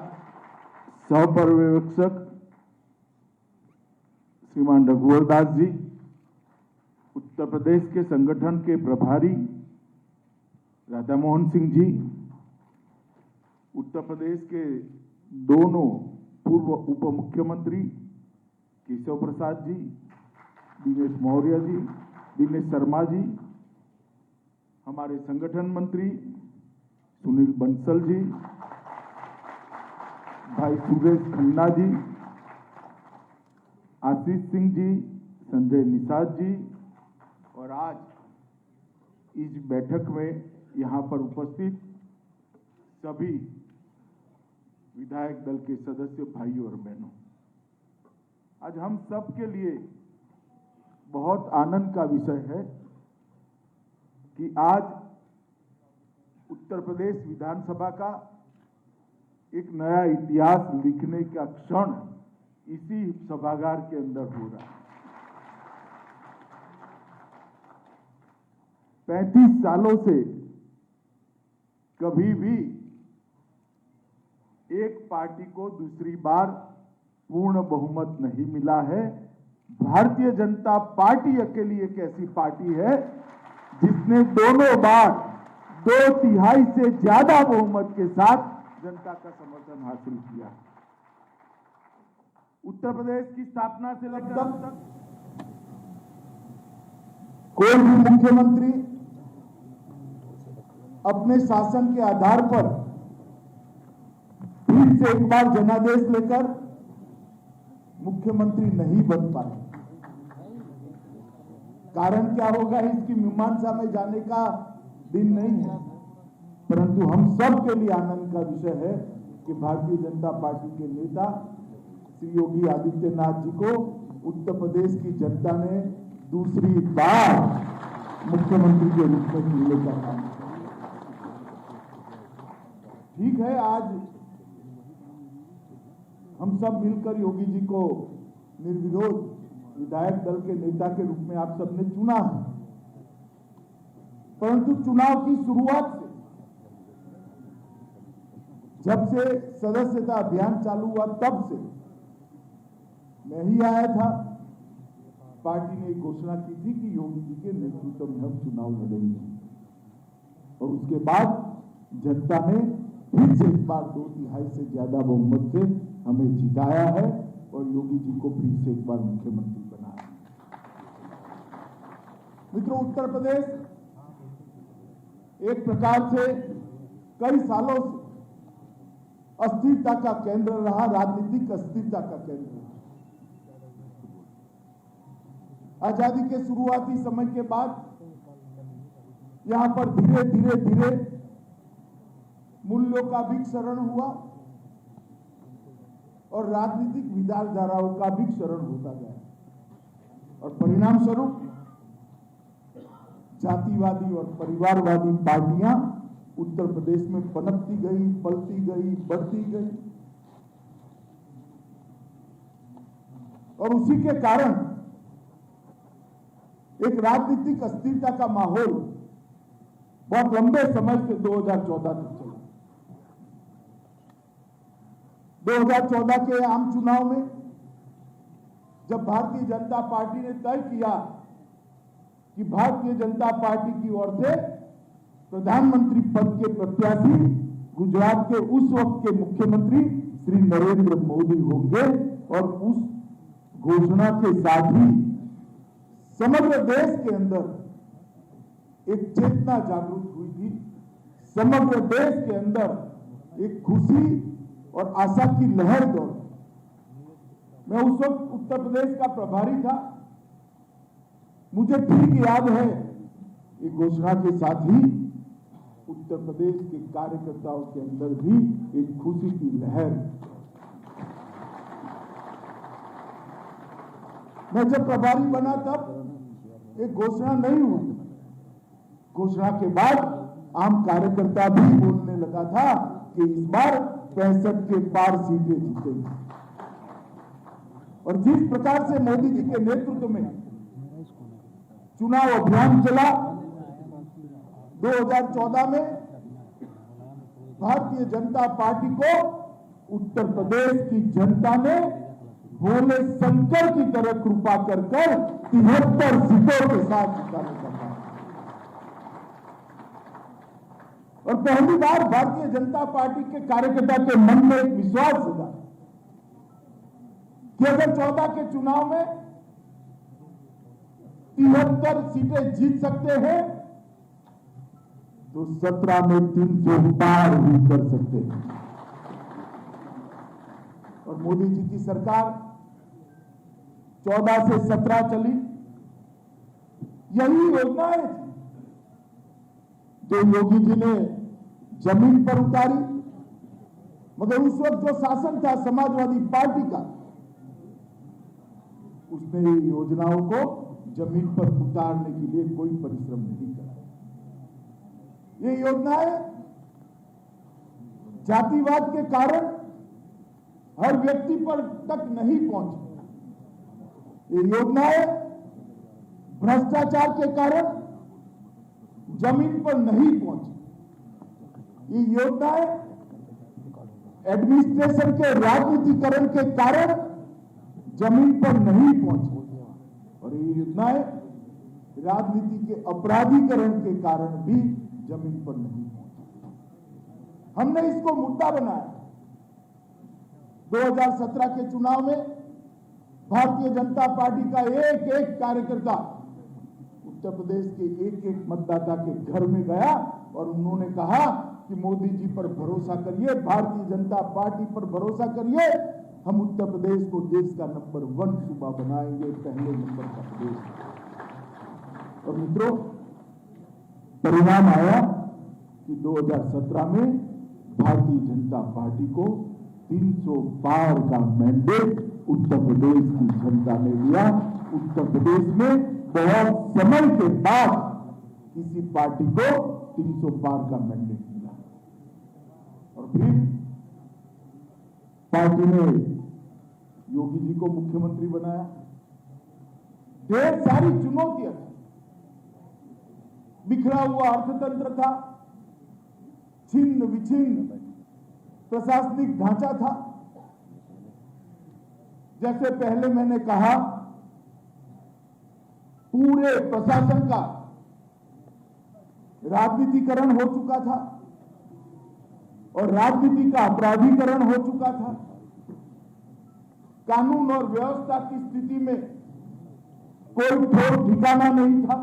सहपर्यवेक्षक श्रीमान रघुवर दास जी, उत्तर प्रदेश के संगठन के प्रभारी राधा मोहन सिंह जी, उत्तर प्रदेश के दोनों पूर्व उप मुख्यमंत्री केशव प्रसाद जी, दिनेश मौर्य जी, दिनेश शर्मा जी, हमारे संगठन मंत्री सुनील बंसल जी, भाई सुरेश खन्ना जी, आशीष सिंह जी, संजय निषाद जी, और आज इस बैठक में यहां पर उपस्थित सभी विधायक दल के सदस्य भाइयों और बहनों, आज हम सब के लिए बहुत आनंद का विषय है कि आज उत्तर प्रदेश विधानसभा का एक नया इतिहास लिखने का क्षण इसी सभागार के अंदर हो रहा है। 35 सालों से कभी भी एक पार्टी को दूसरी बार पूर्ण बहुमत नहीं मिला है। भारतीय जनता पार्टी अकेली एक ऐसी पार्टी है जिसने दोनों बार 2/3 से ज्यादा बहुमत के साथ जनता का समर्थन हासिल किया। उत्तर प्रदेश की स्थापना से लेकर अब तक कोई भी मुख्यमंत्री अपने शासन के आधार पर फिर से एक बार जनादेश लेकर मुख्यमंत्री नहीं बन पाए। कारण क्या होगा, इसकी मीमांसा में जाने का दिन नहीं है, परंतु हम सब के लिए आनंद का विषय है कि भारतीय जनता पार्टी के नेता श्री योगी आदित्यनाथ जी को उत्तर प्रदेश की जनता ने दूसरी बार मुख्यमंत्री के रूप में चुनने का काम किया। ठीक है, आज हम सब मिलकर योगी जी को निर्विरोध विधायक दल के नेता के रूप में आप सबने चुना है, परंतु चुनाव की शुरुआत से, जब से सदस्यता अभियान चालू हुआ तब से मैं ही आया था, पार्टी ने घोषणा की थी कि योगी जी के नेतृत्व में हम चुनाव लड़ेंगे, और उसके बाद जनता ने फिर से एक बार 2/3 से ज्यादा बहुमत से हमें जिताया है और योगी जी को फिर से एक बार मुख्यमंत्री बनाया। मित्रों, उत्तर प्रदेश एक प्रकार से कई सालों से अस्थिरता का केंद्र रहा, राजनीतिक अस्थिरता का केंद्र रहा। आजादी के शुरुआती समय के बाद यहां पर धीरे धीरे मूल्यों का भी क्षरण हुआ और राजनीतिक विचारधाराओं का भी क्षरण होता गया, और परिणाम स्वरूप जातिवादी और परिवारवादी पार्टियां उत्तर प्रदेश में पनपती गई, पलती गई, बढ़ती गई, और उसी के कारण एक राजनीतिक अस्थिरता का माहौल बहुत लंबे समय से 2014 तक चला। 2014 के आम चुनाव में जब भारतीय जनता पार्टी ने तय किया कि भारतीय जनता पार्टी की ओर से प्रधानमंत्री पद के प्रत्याशी गुजरात के उस वक्त के मुख्यमंत्री श्री नरेंद्र मोदी होंगे, और उस घोषणा के साथ ही समग्र देश के अंदर एक चेतना जागृत हुई थी। समग्र देश के अंदर एक खुशी और आशा की लहर दौड़ी। मैं उस वक्त उत्तर प्रदेश का प्रभारी था। मुझे ठीक याद है, ये घोषणा के साथ ही उत्तर प्रदेश के कार्यकर्ताओं के अंदर भी एक खुशी की लहर। मैं जब प्रभारी बना तब एक घोषणा नहीं हुई। घोषणा के बाद आम कार्यकर्ता भी बोलने लगा था कि इस बार 65 के पार सीटें जीतेंगी। और जिस प्रकार से मोदी जी के नेतृत्व में चुनाव अभियान चला, 2014 में भारतीय जनता पार्टी को उत्तर प्रदेश की जनता ने भोले शंकर की तरह कृपा कर 73 सीटों के साथ जिताने का काम। और पहली बार भारतीय जनता पार्टी के कार्यकर्ता के मन में एक विश्वास जगा कि अगर 14 के चुनाव में 73 सीटें जीत सकते हैं तो 17 में 300 पार भी कर सकते हैं। और मोदी जी की सरकार 14 से 17 चली। यही योजनाएं थी जो योगी जी ने जमीन पर उतारी, मगर उस वक्त जो शासन था समाजवादी पार्टी का, उसने योजनाओं को जमीन पर उतारने के लिए कोई परिश्रम नहीं करा। ये योजनाएं जातिवाद के कारण हर व्यक्ति पर तक नहीं पहुंची। ये योजनाएं भ्रष्टाचार के कारण जमीन पर नहीं पहुंची। ये योजनाएं एडमिनिस्ट्रेशन के राजनीतिकरण के कारण जमीन पर नहीं पहुंची। और ये योजनाएं राजनीति के अपराधीकरण के कारण भी जमीन पर नहीं पहुंची। हमने इसको मुद्दा बनाया। 2017 के चुनाव में भारतीय जनता पार्टी का एक एक कार्यकर्ता उत्तर प्रदेश के एक एक मतदाता के घर में गया और उन्होंने कहा कि मोदी जी पर भरोसा करिए, भारतीय जनता पार्टी पर भरोसा करिए, हम उत्तर प्रदेश को देश का नंबर 1 सूबा बनाएंगे, पहले नंबर का प्रदेश। और मित्रों, परिणाम आया कि 2017 में भारतीय जनता पार्टी को 300 पार का मैंडेट उत्तर प्रदेश की जनता ने दिया। उत्तर प्रदेश में बहुत समय के बाद किसी पार्टी को 300 पार का मैंडेट मिला। और फिर पार्टी ने योगी जी को मुख्यमंत्री बनाया। ढेर सारी चुनौतियां थी। बिखरा हुआ अर्थतंत्र था, छिन्न विछिन्न प्रशासनिक ढांचा था। जैसे पहले मैंने कहा, पूरे प्रशासन का राजनीतिकरण हो चुका था और राजनीति का अपराधीकरण हो चुका था। कानून और व्यवस्था की स्थिति में कोई ठोर ठिकाना नहीं था।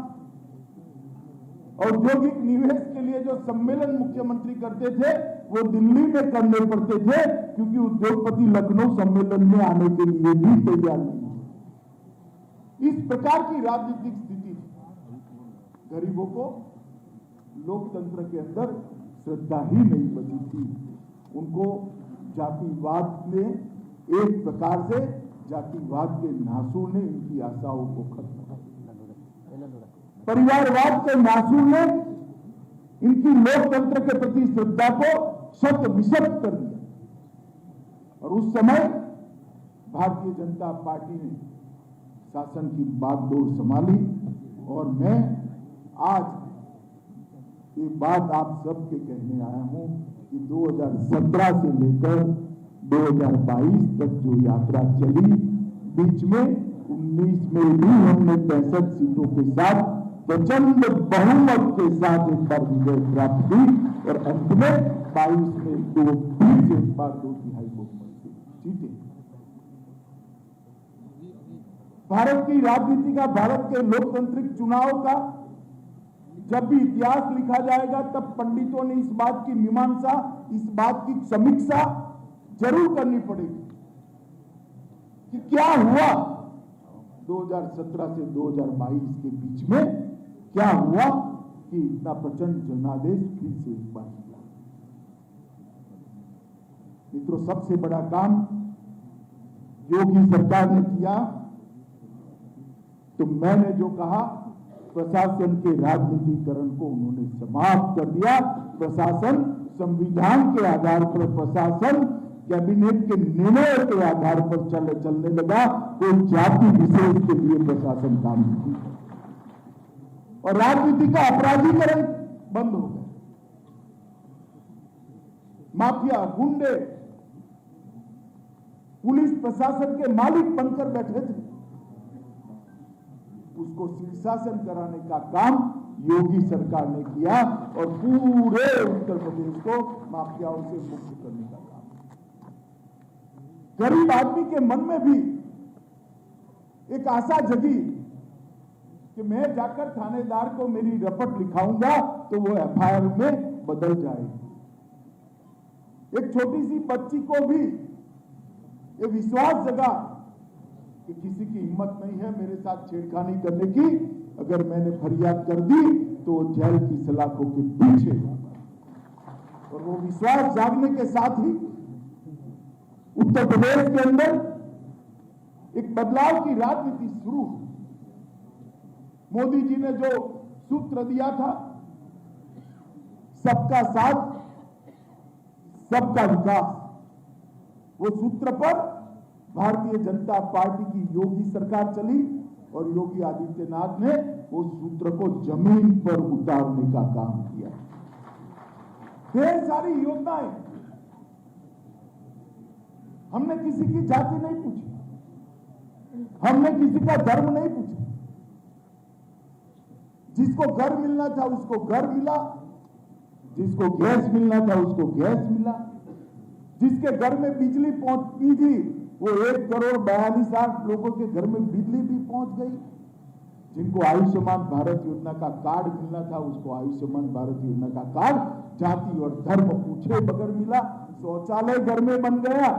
औद्योगिक निवेश के लिए जो सम्मेलन मुख्यमंत्री करते थे वो दिल्ली में करने पड़ते थे, क्योंकि उद्योगपति लखनऊ सम्मेलन में आने के लिए भी तैयार नहीं थे। इस प्रकार की राजनीतिक स्थिति थी। गरीबों को लोकतंत्र के अंदर श्रद्धा ही नहीं बची थी। उनको जातिवाद ने एक प्रकार से, जातिवाद के नासूर ने इनकी आशाओं को खत्म कर दिया। परिवारवाद के नासूर ने इनकी लोकतंत्र के प्रति श्रद्धा को शत विशत कर दिया। और उस समय भारतीय जनता पार्टी ने शासन की बागडोर संभाली। और मैं आज ये बात आप सबके कहने आया हूं कि 2017 से लेकर 2022 तक जो यात्रा चली, बीच में 19 में भी हमने 65 सीटों के साथ प्रचंड बहुमत के साथ एक बार विजय प्राप्त की और अंत में 22 में फिर एक बार 2/3 बहुमत से जीते। भारत की राजनीति का, भारत के लोकतांत्रिक चुनाव का जब भी इतिहास लिखा जाएगा तब पंडितों ने इस बात की मीमांसा, इस बात की समीक्षा जरूर करनी पड़ेगी कि क्या हुआ 2017 से 2022 के बीच में, क्या हुआ कि इतना प्रचंड जनादेश फिर से एक बार मिला। मित्रों, सबसे बड़ा काम योगी सरकार ने किया तो मैंने जो कहा, प्रशासन के राजनीतिकरण को उन्होंने समाप्त कर दिया। प्रशासन संविधान के आधार पर, प्रशासन कैबिनेट के निर्णय के आधार पर चलने लगा। कोई जाति विशेष के लिए प्रशासन काम नहीं करता और राजनीति का अपराधीकरण बंद हो गया। माफिया, गुंडे पुलिस प्रशासन के मालिक बनकर बैठे थे, उसको शीर्षासन कराने का काम योगी सरकार ने किया और पूरे उत्तर प्रदेश को माफियाओं से मुक्त करने का काम। गरीब आदमी के मन में भी एक आशा जगी कि मैं जाकर थानेदार को मेरी रपट लिखाऊंगा तो वो एफआईआर में बदल जाएगी। एक छोटी सी बच्ची को भी ये विश्वास जगा कि किसी की हिम्मत नहीं है मेरे साथ छेड़खानी करने की, अगर मैंने फरियाद कर दी तो वो जेल की सलाखों के पीछे होगा। और वो विश्वास जागने के साथ ही उत्तर प्रदेश के अंदर एक बदलाव की राजनीति शुरू हुई। मोदी जी ने जो सूत्र दिया था, सबका साथ सबका विकास, वो सूत्र पर भारतीय जनता पार्टी की योगी सरकार चली और योगी आदित्यनाथ ने उस सूत्र को जमीन पर उतारने का काम किया। ढेर सारी योजनाएं, हमने किसी की जाति नहीं पूछी, हमने किसी का धर्म नहीं पूछा। जिसको घर मिलना था उसको घर मिला, जिसको गैस मिलना था उसको गैस मिला, जिसके घर में बिजली पहुंचती थी वो 1,42,00,000 लोगों के घर में बिजली भी पहुंच गई। जिनको आयुष्मान भारत योजना का कार्ड मिलना था उसको आयुष्मान भारत योजना का कार्ड जाति और धर्म पूछे बगैर मिला। शौचालय घर में बन गया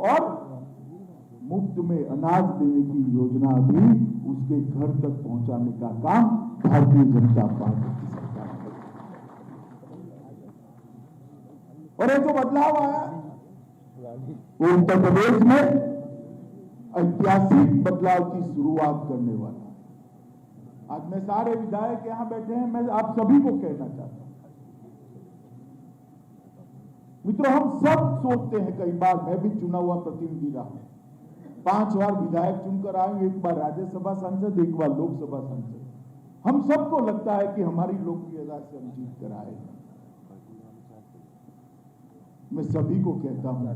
और मुफ्त में अनाज देने की योजना भी उसके घर तक पहुंचाने का काम भारतीय जनता पार्टी की सरकार ने। और ये जो बदलाव आया वो उत्तर प्रदेश में ऐतिहासिक बदलाव की शुरुआत करने वाला। आज मैं सारे विधायक यहां बैठे हैं, मैं आप सभी को कहना चाहता हूं मित्रों, हम सब सोचते हैं, कई बार मैं भी चुना हुआ प्रतिनिधि रहा हूं, 5 बार विधायक चुनकर आए, 1 बार राज्यसभा सांसद, 1 बार लोकसभा सांसद। हम सबको लगता है कि हमारी लोकप्रियता से हम जीत कर आए। मैं सभी को कहता हूं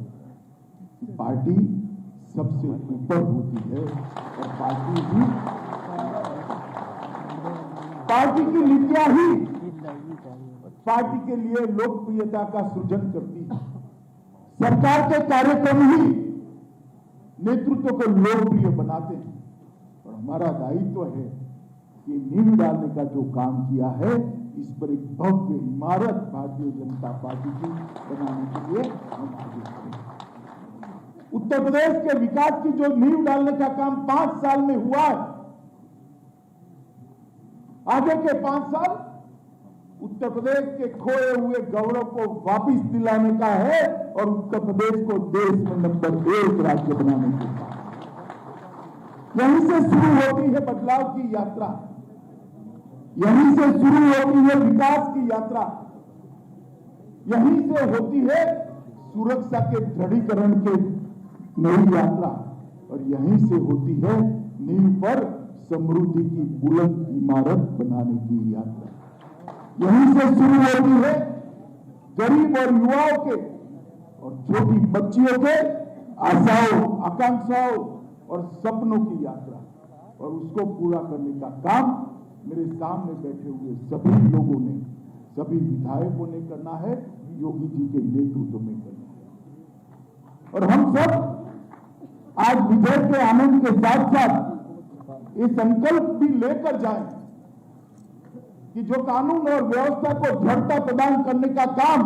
कि पार्टी सबसे ऊपर होती है और पार्टी की नीतियां ही पार्टी के लिए लोकप्रियता का सृजन करती है। सरकार के कार्यक्रम ही नेतृत्व को लोकप्रिय बनाते हैं और हमारा दायित्व है कि नींव डालने का जो काम किया है इस पर एक भव्य इमारत भारतीय जनता पार्टी की बनाने के लिए हम आगे बढ़ेंगे। उत्तर प्रदेश के विकास की जो नींव डालने का काम 5 साल में हुआ है, आगे के 5 साल उत्तर प्रदेश के खोए हुए गौरव को वापस दिलाने का है और उत्तर प्रदेश को देश में नंबर 1 राज्य बनाने के काम। यहीं से शुरू होती है बदलाव की यात्रा, यहीं से शुरू होती है विकास की यात्रा, यहीं से होती है सुरक्षा के दृढ़ीकरण के नई यात्रा और यहीं से होती है नींव पर समृद्धि की बुलंद इमारत बनाने की यात्रा। यहीं से शुरू होती है गरीब और युवाओं के और छोटी बच्चियों के आशाओं, आकांक्षाओं और सपनों की यात्रा और उसको पूरा करने का काम मेरे सामने बैठे हुए सभी लोगों ने, सभी विधायकों ने करना है, योगी जी के नेतृत्व में करना है। और हम सब आज विजय के आनंद के साथ साथ ये संकल्प भी लेकर जाएं कि जो कानून और व्यवस्था को दृढ़ता प्रदान करने का काम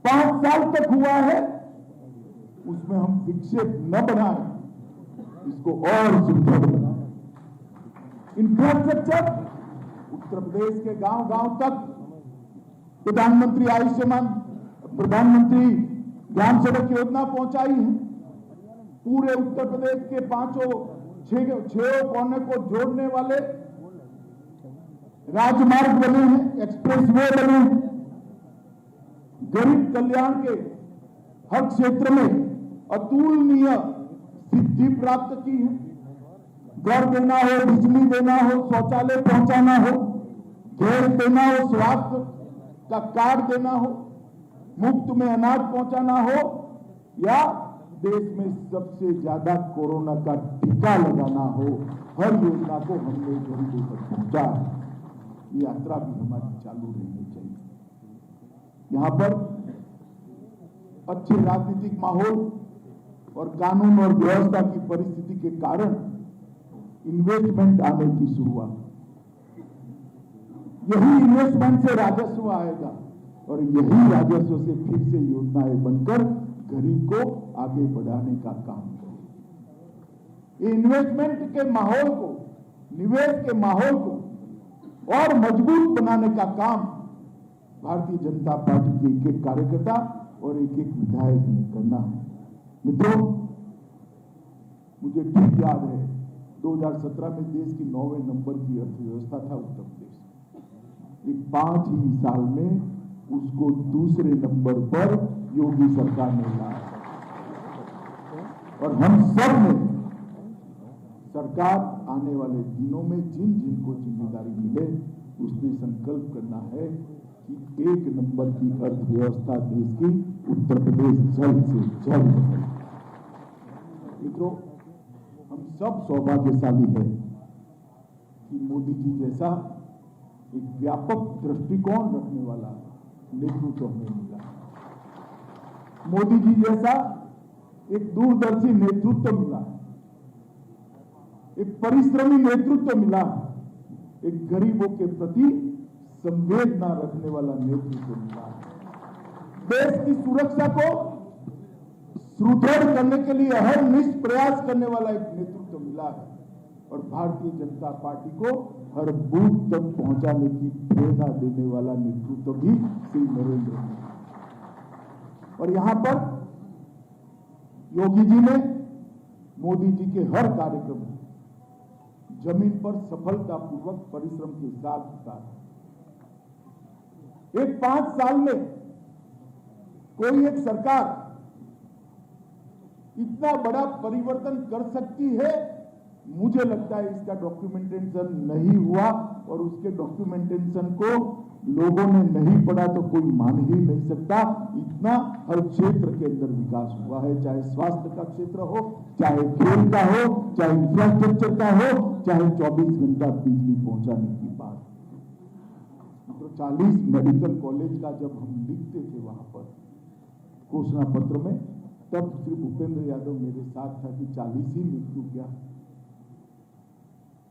5 साल तक हुआ है, उसमें हम विक्षेप न बनाएं, इसको और सुदृढ़ बनाएं। इंफ्रास्ट्रक्चर उत्तर प्रदेश के गांव-गांव तक प्रधानमंत्री आयुष्मान, प्रधानमंत्री ग्राम सड़क योजना पहुंचाई है। पूरे उत्तर प्रदेश के 6 कोने को जोड़ने वाले राजमार्ग बने हैं, एक्सप्रेसवे बने हैं। गरीब कल्याण के हर क्षेत्र में अतुलनीय सिद्धि प्राप्त की है। घर देना हो, बिजली देना हो, शौचालय पहुंचाना हो, गैस देना हो, स्वास्थ्य का कार्ड देना हो, मुफ्त में अनाज पहुंचाना हो, या देश में सबसे ज्यादा कोरोना का टीका लगाना हो, हर योजना को हमने गरीबों तक पहुंचा है। ये यात्रा भी हमारी चालू रहनी चाहिए। यहां पर अच्छे राजनीतिक माहौल और कानून और व्यवस्था की परिस्थिति के कारण इन्वेस्टमेंट आने की शुरुआत, यही इन्वेस्टमेंट से राजस्व आएगा और यही राजस्व से फिर से योजनाएं बनकर गरीब को आगे बढ़ाने का काम करेगी। इन्वेस्टमेंट के माहौल को, निवेश के माहौल को और मजबूत बनाने का काम भारतीय जनता पार्टी के एक-एक कार्यकर्ता और एक-एक विधायक ने करना है। मित्रों, मुझे ठीक याद है 2017 में देश की 9वें नंबर की अर्थव्यवस्था था उत्तर प्रदेश। एक 5 ही साल में उसको दूसरे नंबर पर योगी सरकार ने लाया और हम सब ने सरकार आने वाले दिनों में जिन जिन को जिम्मेदारी मिले उसने संकल्प करना है कि 1 नंबर की अर्थव्यवस्था देश की उत्तर प्रदेश जल्द से जल्द बने। मित्रों, हम सब सौभाग्यशाली है कि मोदी जी जैसा एक व्यापक दृष्टिकोण रखने वाला नेतृत्व हमें मिला। मोदी जी जैसा एक दूरदर्शी नेतृत्व मिला, एक परिश्रमी नेतृत्व मिला, एक गरीबों के प्रति संवेदना रखने वाला नेतृत्व मिला। देश की सुरक्षा को सुदृढ़ करने के लिए हर निष्ठ प्रयास करने वाला एक नेतृत्व मिला है और भारतीय जनता पार्टी को हर बूथ तक पहुंचाने की प्रेरणा देने वाला नेतृत्व भी श्री नरेंद्र मोदी। और यहां पर योगी जी ने मोदी जी के हर कार्यक्रम में जमीन पर सफलतापूर्वक परिश्रम के साथ उतारा। एक 5 साल में कोई एक सरकार इतना बड़ा परिवर्तन कर सकती है, मुझे लगता है इसका डॉक्यूमेंटेशन नहीं हुआ और उसके डॉक्यूमेंटेशन को लोगों ने नहीं पढ़ा तो कोई मान ही नहीं सकता। इतना हर क्षेत्र के अंदर विकास हुआ है, चाहे स्वास्थ्य का क्षेत्र हो, चाहे खेल का हो, चाहे इंफ्रास्ट्रक्चर का हो, चाहे 24 घंटा बिजली पहुंचाने की बात। तो 40 मेडिकल कॉलेज का जब हम लिखते थे वहां पर घोषणा पत्र में, तब श्री भूपेंद्र यादव मेरे साथ था कि 40 ही लिख दूं क्या,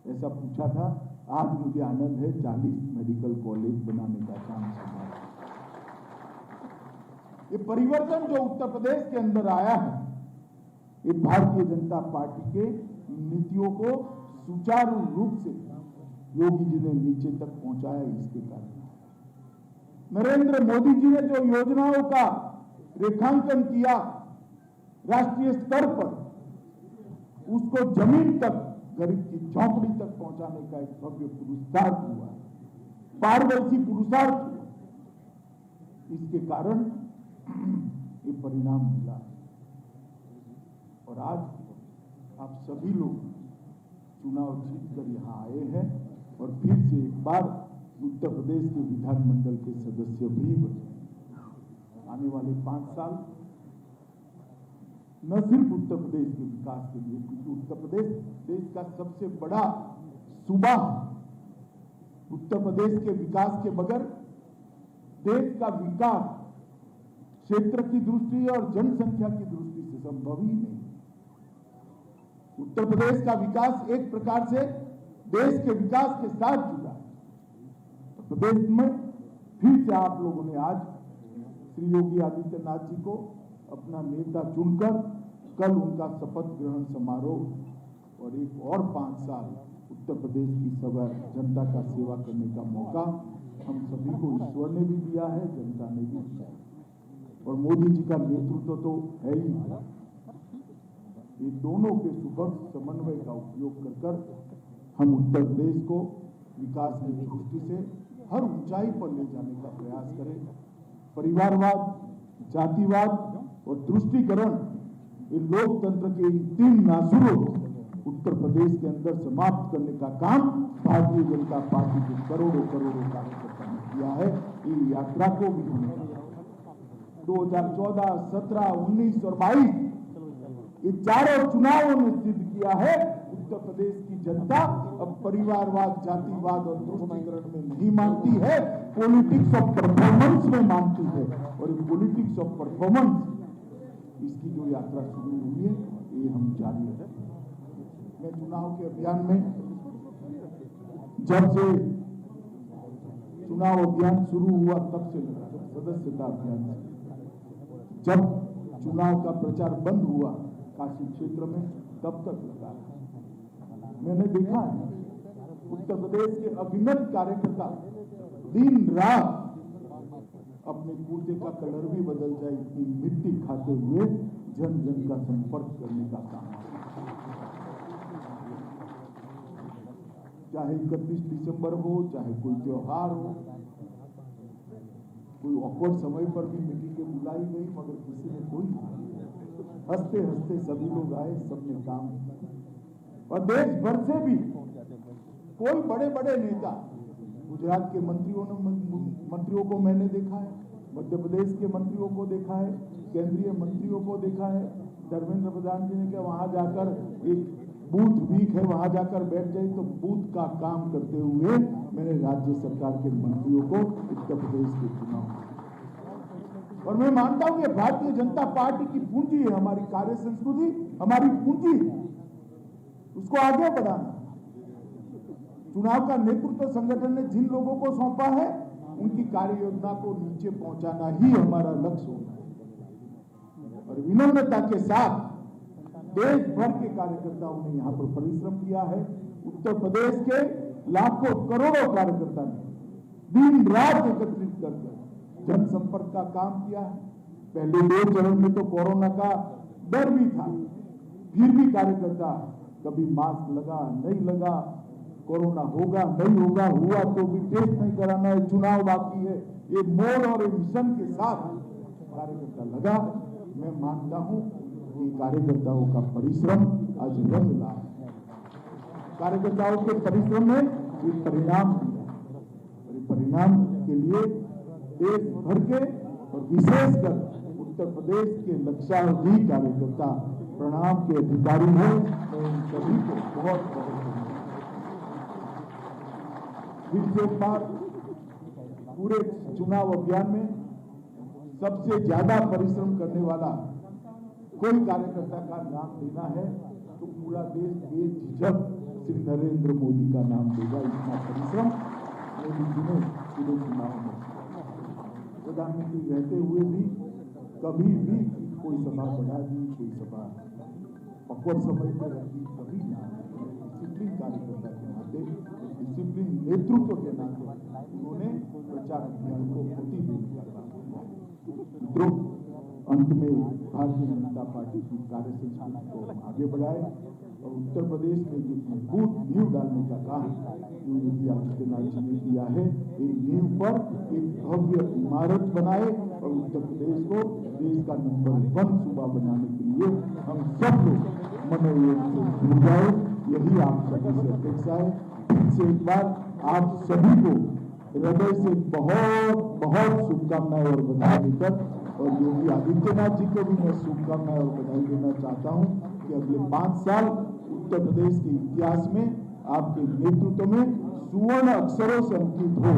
ऐसा पूछा था। आज मुझे आनंद है 40 मेडिकल कॉलेज बनाने का काम संभाला। ये परिवर्तन जो उत्तर प्रदेश के अंदर आया है, ये भारतीय जनता पार्टी के नीतियों को सुचारू रूप से योगी जी ने नीचे तक पहुंचाया, इसके कारण। नरेंद्र मोदी जी ने जो योजनाओं का रेखांकन किया राष्ट्रीय स्तर पर, उसको जमीन तक, गरीब की झोंपड़ी तक पहुंचाने का एक भव्य पुरुषार्थ हुआ, पारदर्शी पुरुषार्थ हुआ। इसके कारण ये परिणाम मिला और आज आप सभी लोग चुनाव जीतकर यहां आए हैं और फिर से एक बार उत्तर प्रदेश के विधानमंडल के सदस्य भी बने। आने वाले 5 साल न सिर्फ उत्तर प्रदेश के विकास के लिए, क्योंकि उत्तर प्रदेश देश का सबसे बड़ा सूबा है। उत्तर प्रदेश के विकास के बगैर देश का विकास क्षेत्र की दृष्टि और जनसंख्या की दृष्टि से संभव ही नहीं। उत्तर प्रदेश का विकास एक प्रकार से देश के विकास के साथ जुड़ा है। उत्तर प्रदेश में फिर से आप लोगों ने आज श्री योगी आदित्यनाथ जी को अपना नेता चुनकर कल उनका शपथ ग्रहण समारोह और एक और 5 साल उत्तर प्रदेश की सभा जनता का सेवा करने का मौका हम सभी को ईश्वर ने भी दिया है, जनता ने भी दिया है। और मोदी जी का नेतृत्व तो है ही। ये दोनों के सुभग समन्वय का उपयोग कर हम उत्तर प्रदेश को विकास की दृष्टि से हर ऊंचाई पर ले जाने का प्रयास करें। परिवारवाद, जातिवाद और तुष्टीकरण, ये लोकतंत्र के इन 3 नासुरों उत्तर प्रदेश के अंदर समाप्त करने का काम भारतीय जनता पार्टी के करोड़ों कार्यकर्ता ने किया है। ये यात्रा को भी हमने 2014, 17, 19 और 22 ये चारों चुनावों ने सिद्ध किया है उत्तर प्रदेश की जनता अब परिवारवाद, जातिवाद और तुष्टीकरण में नहीं मानती है, पॉलिटिक्स ऑफ परफॉर्मेंस में मानती है। और ये पॉलिटिक्स ऑफ परफॉर्मेंस इसकी जो यात्रा शुरू हुई है ये हम जारी रखेंगे। मैं चुनाव के अभियान में जब से चुनाव अभियान शुरू हुआ तब से लगा, सदस्यता अभियान से जब चुनाव का प्रचार बंद हुआ काशी क्षेत्र में तब तक लगा। मैंने देखा है उत्तर प्रदेश के अभिनव कार्यकर्ता दिन रात अपने कुर्ते का कलर भी बदल जाए कि मिट्टी खाते हुए जन जन का संपर्क करने का काम, चाहे 31 दिसंबर हो, चाहे कोई त्योहार हो, कोई ऑकवर्ड समय पर भी मीटिंग के बुलाई गई मगर किसी ने कोई हंसते हंसते सभी लोग आए, सबने काम। और देश भर से भी कोई बड़े बड़े नेता, गुजरात के मंत्रियों को मैंने देखा है, मध्य प्रदेश के मंत्रियों को देखा है, केंद्रीय मंत्रियों को देखा है। धर्मेंद्र प्रधान जी ने कहा वहां जाकर एक बूथ वीक है, वहां जाकर बैठ जाए, तो बूथ का काम करते हुए मैंने राज्य सरकार के मंत्रियों को उत्तर प्रदेश के चुनाव। और मैं मानता हूं कि भारतीय जनता पार्टी की पूंजी है, हमारी कार्य संस्कृति हमारी पूंजी है, उसको आगे बढ़ाना। चुनाव का नेतृत्व संगठन ने जिन लोगों को सौंपा है उनकी कार्य योजना को नीचे पहुंचाना ही हमारा लक्ष्य होगा। और विनम्रता के साथ देश भर के कार्यकर्ताओं ने यहाँ पर परिश्रम किया है। उत्तर प्रदेश के लाखों करोड़ों कार्यकर्ता ने दिन रात एकत्रित कर जनसंपर्क का काम किया है। पहले 2 चरण में तो कोरोना का डर भी था, फिर भी कार्यकर्ता कभी मास्क लगा नहीं लगा, कोरोना होगा नहीं होगा, हुआ तो भी टेस्ट नहीं कराना है, चुनाव बाकी है, ये मोड और मिशन के साथ कार्यकर्ता लगा। मैं मानता हूं कि कार्यकर्ताओं का परिश्रम आज रंग ला है। कार्यकर्ताओं के परिश्रम में ये परिणाम दिया। परिणाम के लिए देश भर के और विशेषकर उत्तर प्रदेश के लक्षावधि कार्यकर्ता प्रणाम के अधिकारी हैं। मैं इन सभी को बहुत फिर से एक बार पूरे चुनाव अभियान में सबसे ज्यादा परिश्रम करने वाला कोई कार्यकर्ता का नाम देना है तो पूरा देश बेझिझक श्री नरेंद्र मोदी का नाम देगा। इतना परिश्रम मोदी जी ने पूरे चुनाव में, प्रधानमंत्री रहते हुए भी कभी भी कोई सभा बढ़ा दी, कोई सभा पक्वत समय पर रखी, कभी डिसिप्लिन कार्यकर्ता के नाते, डिसिप्लिन नेतृत्व के नाते उन्होंने प्रचार अभियान को गति देने का काम किया। मित्रों, अंत में भारतीय जनता पार्टी की कार्य संस्कृति को आगे बढ़ाए और उत्तर प्रदेश में जो मजबूत नींव डालने का काम जो योगी आदित्यनाथ जी ने किया है, इन नींव पर एक भव्य इमारत बनाए और उत्तर प्रदेश को देश का नंबर 1 सूबा बनाने के लिए हम सब लोग मनोयोग से जुड़ जाए, यही आप सभी से अपेक्षा है। फिर से एक बार आप सभी को हृदय से बहुत बहुत शुभकामनाएं और बधाई देकर और योगी आदित्यनाथ जी को भी मैं शुभकामनाएं और बधाई देना चाहता हूं कि अगले 5 साल उत्तर प्रदेश के इतिहास में आपके नेतृत्व में सुवर्ण अक्षरों से अंकित हो,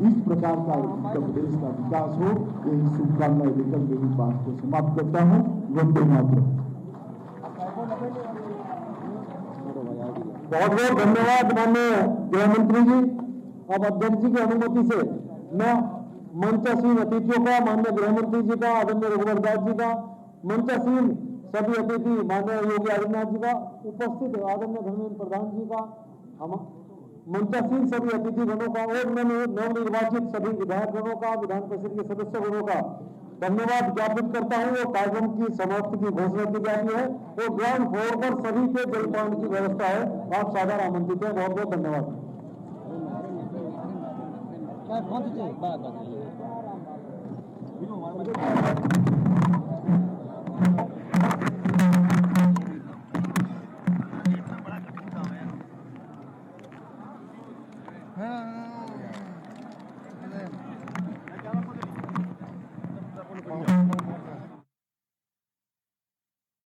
इस प्रकार का उत्तर प्रदेश का विकास हो, यही शुभकामनाएं देकर मेरी बात को समाप्त करता हूं। वंदे मातरम। बहुत बहुत धन्यवाद माननीय गृह मंत्री जी। अब अध्यक्ष जी की अनुमति से मैं मंचासीन अतिथियों का, माननीय गृह मंत्री जी का, आदरणीय रघुवर दास जी का, मंचासीन सभी अतिथि माननीय योगी आदित्यनाथ जी का, उपस्थित आदरणीय धर्मेंद्र प्रधान जी का, हम मंचासीन सभी अतिथि गणों का और नवनिर्वाचित सभी विधायक गणों का, विधान परिषद के सदस्य गणों का धन्यवाद ज्ञापित करता हूं। और कार्यक्रम की समाप्ति की घोषणा की जाती है और ग्राउंड फ्लोर पर सभी के जलपान की व्यवस्था है। आप सादर आमंत्रित हैं। बहुत बहुत धन्यवाद। कौन सी चीज?